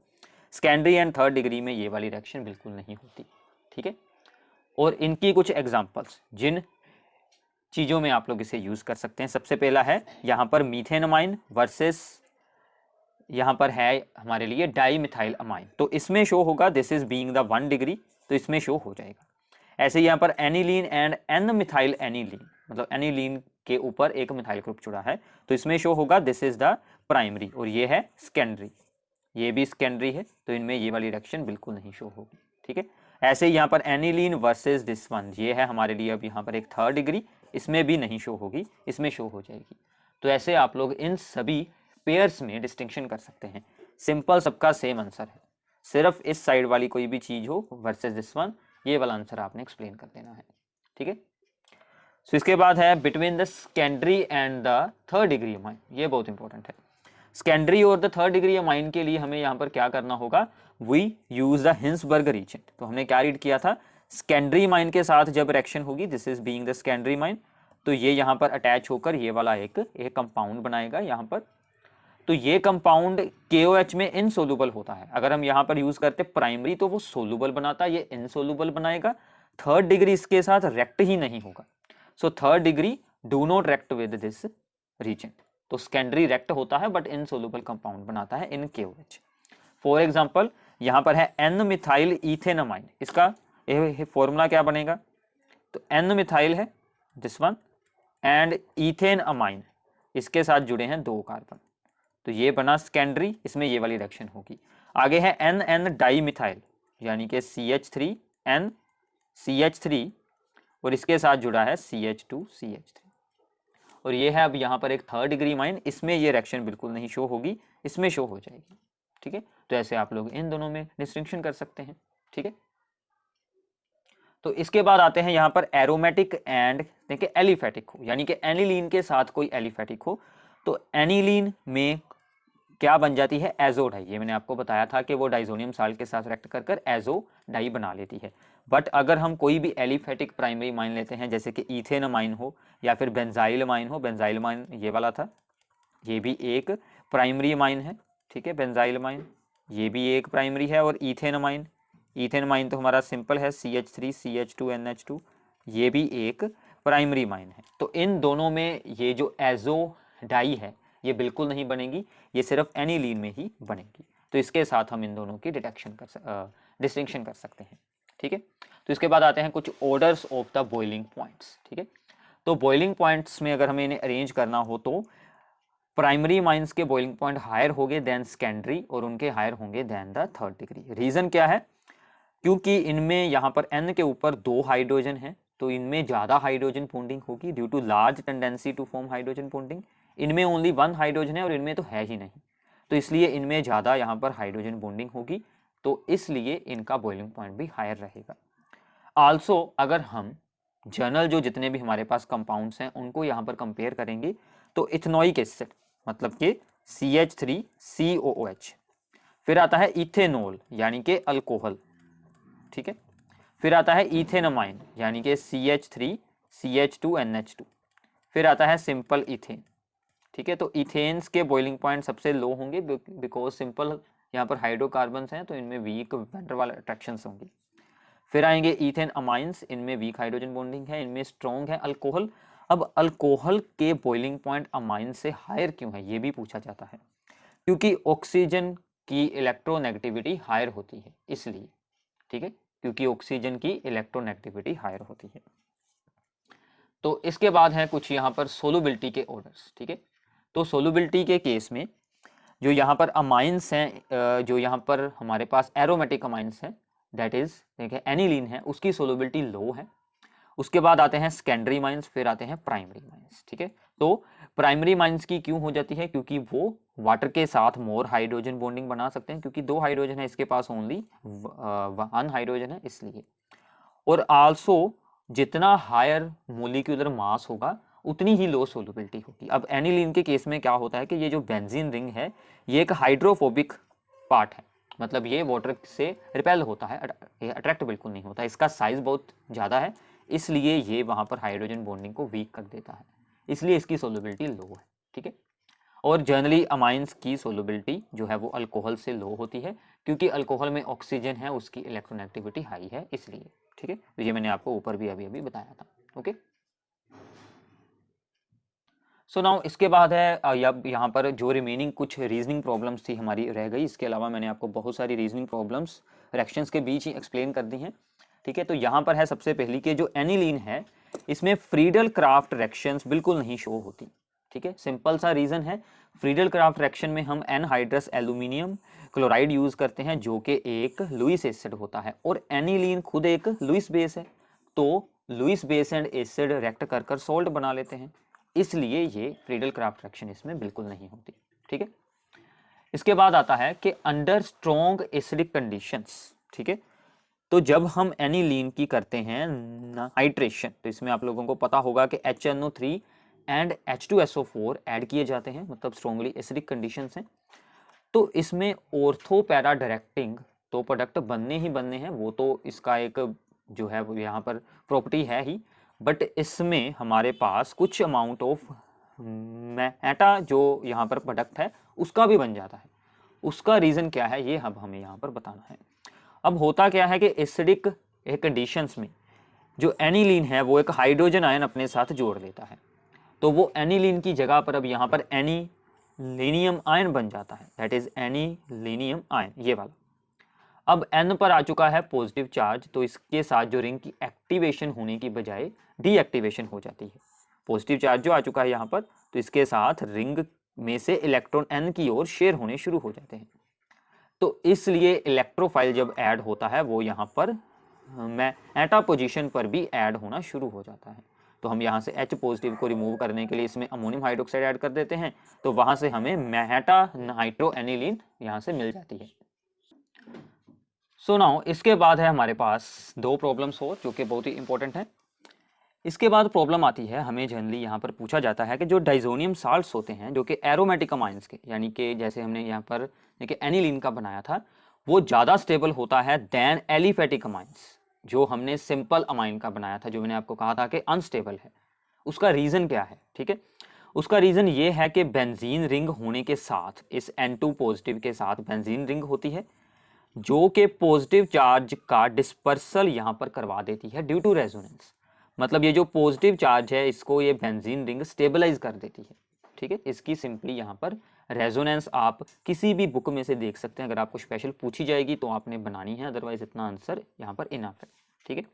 सेकेंडरी एंड थर्ड डिग्री में ये वाली रिएक्शन बिल्कुल नहीं होती, ठीक है। और इनकी कुछ एग्जांपल्स जिन चीज़ों में आप लोग इसे यूज कर सकते हैं, सबसे पहला है यहाँ पर मीथेन अमाइन वर्सेस यहाँ पर है हमारे लिए डाई मिथाइल अमाइन, तो इसमें शो होगा this is being the 1 degree, तो इसमें शो हो जाएगा। ऐसे यहाँ पर aniline and N methyl aniline, मतलब एनिलीन के ऊपर एक मिथाइल ग्रुप जुड़ा है, तो इसमें शो होगा दिस इज द प्राइमरी, और ये है सेकेंडरी, ये भी सेकेंडरी है, तो इनमें ये वाली रिएक्शन बिल्कुल नहीं शो होगी, ठीक है। ऐसे यहाँ पर एनिलीन वर्सेस दिस वन, ये है हमारे लिए अब यहाँ पर एक थर्ड डिग्री, इसमें भी नहीं शो होगी, इसमें शो हो जाएगी। तो ऐसे आप लोग इन सभी पेयर्स में डिस्टिंक्शन कर सकते हैं। सिंपल, सबका सेम आंसर है, सिर्फ इस साइड वाली कोई भी चीज हो वर्सेस दिस वन, ये वाला आंसर आपने एक्सप्लेन कर देना है, ठीक है। सो इसके बाद है between the secondary and the third degree amine, ये बहुत इंपॉर्टेंट है। सेकेंडरी और द थर्ड डिग्री अमाइन के लिए हमें यहाँ पर क्या करना होगा, we use the Hinsberg reagent. तो हमने क्या रीड किया था, सेकेंडरी माइन के साथ जब रिएक्शन होगी, this is being the secondary mine, तो ये यहाँ पर अटैच होकर ये वाला एक कंपाउंड बनाएगा यहाँ पर। तो ये कंपाउंड KOH में इनसोल्यूबल होता है। अगर हम यहाँ पर यूज करते प्राइमरी तो वो सोल्यूबल बनाता है, ये इनसोल्यूबल बनाएगा। थर्ड डिग्री इसके साथ रिएक्ट ही नहीं होगा। So third degree do not react with this reagent. तो सेकेंडरी रिएक्ट होता है बट इनसोल्यूबल कंपाउंड बनाता है इन KOH। फॉर एग्जाम्पल यहाँ पर है N मिथाइल इथेनमाइन, इसका फॉर्मूला क्या बनेगा, तो N मिथाइल है this one and ethane amine, इसके साथ जुड़े हैं 2 कार्बन, तो ये बना सेकेंडरी, इसमें ये वाली रिएक्शन होगी। आगे है NN डाई मिथाइल यानी कि CH3N CH3 और इसके साथ जुड़ा है CH2 CH3, और ये है अब यहाँ पर एक थर्ड डिग्री माइन, इसमें ये रिएक्शन बिल्कुल नहीं शो होगी, इसमें शो हो जाएगी। ठीक है, तो ऐसे आप लोग इन दोनों में डिस्टिंक्शन कर सकते हैं। ठीक है, तो इसके बाद आते हैं यहाँ पर एरोमेटिक एंड देखिए एलिफेटिक हो, यानी कि एनिलीन के साथ कोई एलिफेटिक हो, तो एनिलीन में क्या बन जाती है, एजो डाई। ये मैंने आपको बताया था कि वो डाइजोनियम साल्ट के साथ रिएक्ट कर कर एजो डाई बना लेती है। बट अगर हम कोई भी एलिफेटिक प्राइमरी माइन लेते हैं, जैसे कि इथेनमाइन हो या फिर बेंजाइल माइन हो, बेंजाइल माइन ये वाला था, ये भी एक प्राइमरी माइन है। ठीक है, बेंजाइल माइन ये भी एक प्राइमरी है, और इथेनमाइन, इथेनमाइन तो हमारा सिंपल है CH3 CH2 NH2, ये भी एक प्राइमरी माइन है। तो इन दोनों में ये जो एजो डाई है ये बिल्कुल नहीं बनेगी, ये सिर्फ एनिलीन में ही बनेगी। तो इसके साथ हम इन दोनों की डिस्टिंक्शन कर सकते हैं। ठीक है, तो इसके बाद आते हैं कुछ orders of the boiling points. ठीक है, तो बॉइलिंग पॉइंट्स में अगर हमें इन्हें अरेंज करना हो तो प्राइमरी माइंस के बॉइलिंग पॉइंट हायर होंगे देन सेकेंडरी, और उनके हायर होंगे then the third degree. Reason क्या है, क्योंकि इनमें यहाँ पर N के ऊपर 2 हाइड्रोजन है, तो इनमें ज्यादा हाइड्रोजन बॉन्डिंग होगी due to large tendency to form hydrogen bonding. इनमें ओनली 1 हाइड्रोजन है और इनमें तो है ही नहीं, तो इसलिए इनमें ज्यादा यहाँ पर हाइड्रोजन बॉन्डिंग होगी, तो इसलिए इनका बॉइलिंग पॉइंट भी हायर रहेगा। आल्सो अगर हम जनरल जो जितने भी हमारे पास कंपाउंड्स हैं उनको यहाँ पर कंपेयर करेंगे, तो इथेनोइक एसिड मतलब कि CH3COOH, फिर आता है इथेनॉल यानी कि अल्कोहल। ठीक है, फिर आता है इथेनमाइन यानी कि CH3CH2NH2, फिर आता है सिंपल इथेन। ठीक है, तो इथेन्स के बॉइलिंग पॉइंट सबसे लो होंगे बिकॉज सिंपल यहाँ पर हाइड्रोकार्बन्स हैं, तो इनमें वीक वैन डर वाल अट्रैक्शंस होंगी। फिर आएंगे इथेन अमाइंस, इनमें वीक हाइड्रोजन बॉन्डिंग है, इनमें स्ट्रॉन्ग है अल्कोहल। अब अल्कोहल के बॉइलिंग पॉइंट अमाइन से हायर क्यों है ये भी पूछा जाता है, क्योंकि ऑक्सीजन की इलेक्ट्रोनेगेटिविटी हायर होती है इसलिए। ठीक है, क्योंकि ऑक्सीजन की इलेक्ट्रोनेगेटिविटी हायर होती है। तो इसके बाद है कुछ यहाँ पर सोलुबिलिटी के ऑर्डर्स। ठीक है, तो सोलुबिलिटी के केस में जो यहाँ पर अमाइंस हैं, जो यहाँ पर हमारे पास एरोमेटिक अमाइंस हैं, दैट इज देखिए एनिलीन है, उसकी सोलुबिलिटी लो है। उसके बाद आते हैं सेकेंडरी माइंस, फिर आते हैं प्राइमरी माइंस। ठीक है, तो प्राइमरी माइंस की क्यों हो जाती है, क्योंकि वो वाटर के साथ मोर हाइड्रोजन बॉन्डिंग बना सकते हैं, क्योंकि 2 हाइड्रोजन है, इसके पास ओनली 1 हाइड्रोजन है इसलिए। और आल्सो जितना हायर मोलिक्यूलर मास होगा उतनी ही लो सोलुबिलिटी होगी। अब एनिलीन के केस में क्या होता है कि ये जो बेंजीन रिंग है ये एक हाइड्रोफोबिक पार्ट है, मतलब ये वाटर से रिपेल होता है, अट्रैक्ट बिल्कुल नहीं होता, इसका साइज बहुत ज़्यादा है, इसलिए ये वहाँ पर हाइड्रोजन बॉन्डिंग को वीक कर देता है, इसलिए इसकी सोलुबिलिटी लो है। ठीक है, और जनरली अमाइंस की सोलुबिलिटी जो है वो अल्कोहल से लो होती है, क्योंकि अल्कोहल में ऑक्सीजन है, उसकी इलेक्ट्रोनेगेटिविटी हाई है इसलिए। ठीक है, तो ये मैंने आपको ऊपर भी अभी बताया था। ओके, सो नाउ इसके बाद है अब यहाँ पर जो रिमेनिंग कुछ रीजनिंग प्रॉब्लम्स थी हमारी रह गई, इसके अलावा मैंने आपको बहुत सारी रीजनिंग प्रॉब्लम्स रिएक्शंस के बीच ही एक्सप्लेन कर दी हैं। ठीक है, तो यहाँ पर है सबसे पहली कि जो एनिलीन है इसमें फ्रीडल क्राफ्ट रिएक्शंस बिल्कुल नहीं शो होती। ठीक है, सिंपल सा रीजन है, फ्रीडल क्राफ्ट रिएक्शन में हम एनहाइड्रस एल्यूमिनियम क्लोराइड यूज करते हैं जो कि एक लुईस एसिड होता है, और एनिलीन खुद एक लुईस बेस है, तो Lewis base and acid react कर कर सोल्ट बना लेते हैं, इसलिए ये फ्रीडल क्राफ्ट रिएक्शन इसमें बिल्कुल नहीं होती। ठीक है, इसके बाद आता है कि अंडर स्ट्रॉन्ग एसिडिक कंडीशंस। ठीक है, तो जब हम एनिलीन की करते हैं नाइट्रेशन, तो इसमें आप लोगों को पता होगा कि HNO3 एंड H2SO4 ऐड किए जाते हैं, मतलब स्ट्रॉन्गली एसिडिक कंडीशंस हैं, तो इसमें ऑर्थो पैरा डायरेक्टिंग तो प्रोडक्ट बनने ही बनने हैं, वो तो इसका एक जो है वो यहाँ पर प्रॉपर्टी है ही, बट इसमें हमारे पास कुछ अमाउंट ऑफ मेटा जो यहाँ पर प्रोडक्ट है उसका भी बन जाता है। उसका रीज़न क्या है ये अब हमें यहाँ पर बताना है। अब होता क्या है कि एसिडिक कंडीशंस में जो एनिलीन है वो एक हाइड्रोजन आयन अपने साथ जोड़ लेता है, तो वो एनिलीन की जगह पर अब यहाँ पर एनीलीनियम आयन बन जाता है, दैट इज एनीलीनियम आयन, ये वाला। अब N पर आ चुका है पॉजिटिव चार्ज, तो इसके साथ जो रिंग की एक्टिवेशन होने की बजाय डीएक्टिवेशन हो जाती है। पॉजिटिव चार्ज जो आ चुका है यहाँ पर, तो इसके साथ रिंग में से इलेक्ट्रॉन N की ओर शेयर होने शुरू हो जाते हैं, तो इसलिए इलेक्ट्रोफाइल जब ऐड होता है वो यहाँ पर मेटा पोजीशन पर भी ऐड होना शुरू हो जाता है। तो हम यहाँ से H पॉजिटिव को रिमूव करने के लिए इसमें अमोनियम हाइड्रोक्साइड ऐड कर देते हैं, तो वहाँ से हमें मेटा नाइट्रो एनिलीन यहाँ से मिल जाती है। सो नाउ इसके बाद है हमारे पास दो प्रॉब्लम्स और जो कि बहुत ही इंपॉर्टेंट है। इसके बाद प्रॉब्लम आती है, हमें जनरली यहाँ पर पूछा जाता है कि जो डाइजोनियम साल्ट्स होते हैं जो कि एरोमेटिक अमाइंस के, यानी कि जैसे हमने यहाँ पर देखिए एनिलीन का बनाया था, वो ज़्यादा स्टेबल होता है देन एलिफेटिक अमाइंस जो हमने सिंपल अमाइन का बनाया था, जो मैंने आपको कहा था कि अनस्टेबल है। उसका रीज़न क्या है, ठीक है, उसका रीज़न ये है कि बेंजीन रिंग होने के साथ इस N2 पॉजिटिव के साथ बेंजीन रिंग होती है जो कि पॉजिटिव चार्ज का डिस्पर्सल यहाँ पर करवा देती है ड्यू टू रेजोनेंस। मतलब ये जो पॉजिटिव चार्ज है इसको ये बेंजीन रिंग स्टेबलाइज कर देती है, ठीक है। इसकी सिंपली यहाँ पर रेजोनेंस आप किसी भी बुक में से देख सकते हैं, अगर आपको स्पेशल पूछी जाएगी तो आपने बनानी है, अदरवाइज इतना आंसर यहाँ पर इनफ है, ठीक है।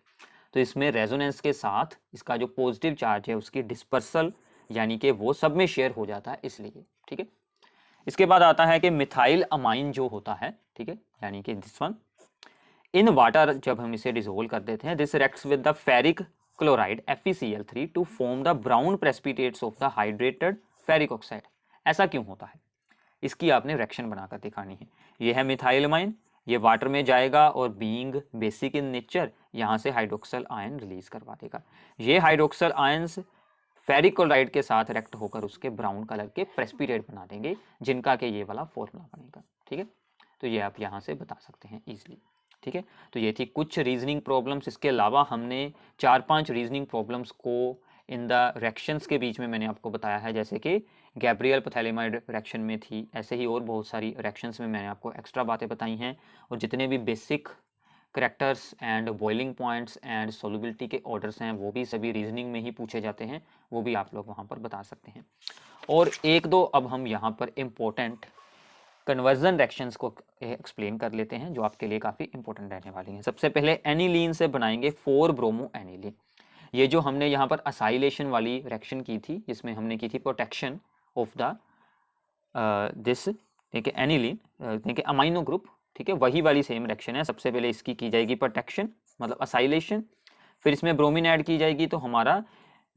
तो इसमें रेजोनेंस के साथ इसका जो पॉजिटिव चार्ज है उसकी डिस्पर्सल यानी कि वो सब में शेयर हो जाता है, इसलिए, ठीक है। इसके बाद आता है कि मिथाइल अमाइन जो होता है, ठीक है, यानी कि दिस वन इन वाटर, जब हम इसे डिसोल्व कर देते हैं, this reacts with the ferric chloride FeCl3 to form the brown precipitates of the hydrated ferric oxide. ऐसा क्यों होता है, इसकी आपने रिएक्शन बनाकर दिखानी है। ये है मिथाइल अमाइन, ये वाटर में जाएगा और बीइंग बेसिक इन नेचर यहाँ से हाइड्रोक्सल आयन रिलीज करवा देगा। ये हाइड्रोक्सल आयंस फेरिक क्लोराइड के साथ रिएक्ट होकर उसके ब्राउन कलर के प्रेसिपिटेट बना देंगे, जिनका कि ये वाला फॉर्मूला बनेगा, ठीक है। तो ये आप यहाँ से बता सकते हैं इजीली, ठीक है। तो ये थी कुछ रीजनिंग प्रॉब्लम्स। इसके अलावा हमने 4-5 रीजनिंग प्रॉब्लम्स को इन द रिएक्शंस के बीच में मैंने आपको बताया है, जैसे कि गैब्रियल पैथेलेमाइड रिएक्शन में थी, ऐसे ही और बहुत सारी रिएक्शंस में मैंने आपको एक्स्ट्रा बातें बताई हैं। और जितने भी basic characters and boiling points and solubility के ऑर्डर्स हैं वो भी सभी रीजनिंग में ही पूछे जाते हैं, वो भी आप लोग वहाँ पर बता सकते हैं। और एक दो अब हम यहाँ पर इम्पोर्टेंट कन्वर्जन रिएक्शंस को एक्सप्लेन कर लेते हैं जो आपके लिए काफ़ी इंपॉर्टेंट रहने वाली हैं। सबसे पहले एनिलीन से बनाएंगे 4 ब्रोमो एनिलीन। ये जो हमने यहाँ पर असाइलेशन वाली रिएक्शन की थी, जिसमें हमने की थी प्रोटेक्शन ऑफ द दिस, देखिए एनिलीन, देखिए अमाइनो ग्रुप, ठीक है, वही वाली सेम रिएक्शन है। सबसे पहले इसकी की जाएगी प्रोटेक्शन मतलब असाइलेशन, फिर इसमें ब्रोमीन ऐड की जाएगी तो हमारा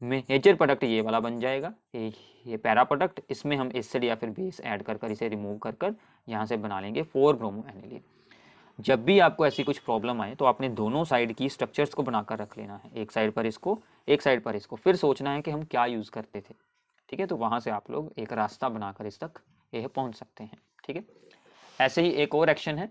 मेजर प्रोडक्ट ये वाला बन जाएगा, ये पैरा प्रोडक्ट। इसमें हम एसिड या फिर बेस ऐड कर इसे रिमूव कर यहाँ से बना लेंगे 4 ब्रोमो एनिलीन। जब भी आपको ऐसी कुछ प्रॉब्लम आए तो आपने दोनों साइड की स्ट्रक्चर्स को बनाकर रख लेना है, एक साइड पर इसको, एक साइड पर इसको, फिर सोचना है कि हम क्या यूज़ करते थे, ठीक है। तो वहाँ से आप लोग एक रास्ता बनाकर इस तक ये पहुँच सकते हैं, ठीक है। ऐसे ही एक और एक्शन है,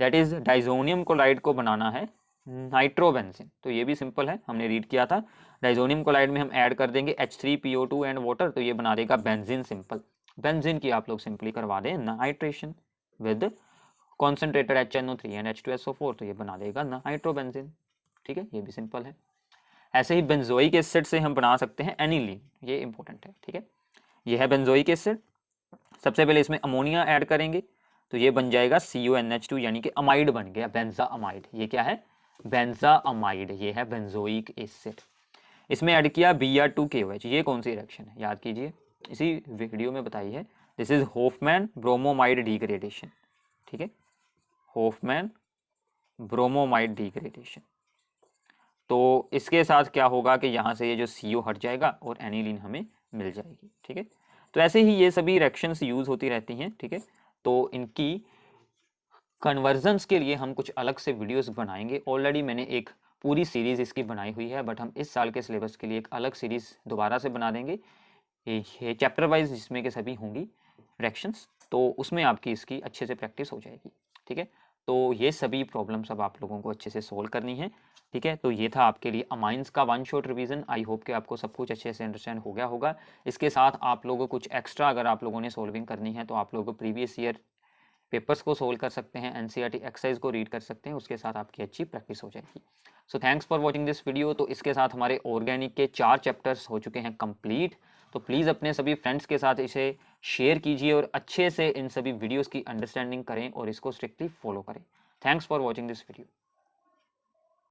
दैट इज डाइजोनियम क्लोराइड को बनाना है नाइट्रोबेंजीन। तो ये भी सिंपल है, हमने रीड किया था। डाइजोनियम क्लोराइड में हम ऐड कर देंगे H3PO2 एंड वाटर, तो ये बना देगा बेंजीन। सिंपल बेंजीन की आप लोग सिंपली करवा दें nitration with concentrated HNO3 and H2SO4, तो ये बना देगा नाइट्रोबेंजीन, ठीक है। ये भी सिंपल है। ऐसे ही बेंजोइक एसिड से हम बना सकते हैं एनिलीन, ये इंपॉर्टेंट है, ठीक है। ये है बेंजोइक एसिड। सबसे पहले इसमें अमोनिया ऐड करेंगे तो ये बन जाएगा CONH2 यानी कि अमाइड बन गया, बेंजा अमाइड। ये क्या है, बेंजा अमाइड, ये है बेंजोइक एसिड। इसमें ऐड किया Br2KOH, ये कौन सी रिएक्शन है याद कीजिए, इसी वीडियो में बताई है। This is Hofmann bromamide degradation, ठीक है, होफमैन ब्रोमोमाइड डिग्रेडेशन। तो इसके साथ क्या होगा कि यहाँ से ये जो CO हट जाएगा और एनिलीन हमें मिल जाएगी, ठीक है। तो ऐसे ही ये सभी रिएक्शंस यूज होती रहती हैं, ठीक है। तो इनकी कन्वर्जन्स के लिए हम कुछ अलग से वीडियोस बनाएंगे। ऑलरेडी मैंने एक पूरी सीरीज इसकी बनाई हुई है, बट हम इस साल के सिलेबस के लिए एक अलग सीरीज दोबारा से बना देंगे ये चैप्टर वाइज जिसमें के सभी होंगी रिएक्शंस, तो उसमें आपकी इसकी अच्छे से प्रैक्टिस हो जाएगी। ठीक है, तो ये सभी प्रॉब्लम्स अब आप लोगों को अच्छे से सोल्व करनी है। ठीक है, तो ये था आपके लिए अमाइंस का one shot revision. I hope कि आपको सब कुछ अच्छे से अंडरस्टैंड हो गया होगा। इसके साथ आप लोगों को कुछ एक्स्ट्रा अगर आप लोगों ने सोल्विंग करनी है तो आप लोगों को प्रीवियस ईयर पेपर्स को सोल्व कर सकते हैं, एनसीईआरटी एक्सरसाइज को रीड कर सकते हैं, उसके साथ आपकी अच्छी प्रैक्टिस हो जाएगी। So thanks for watching this video. तो इसके साथ हमारे ऑर्गेनिक के 4 चैप्टर्स हो चुके हैं कंप्लीट। तो प्लीज़ अपने सभी फ्रेंड्स के साथ इसे शेयर कीजिए और अच्छे से इन सभी वीडियोस की अंडरस्टैंडिंग करें और इसको स्ट्रिक्टली फॉलो करें। Thanks for watching this video.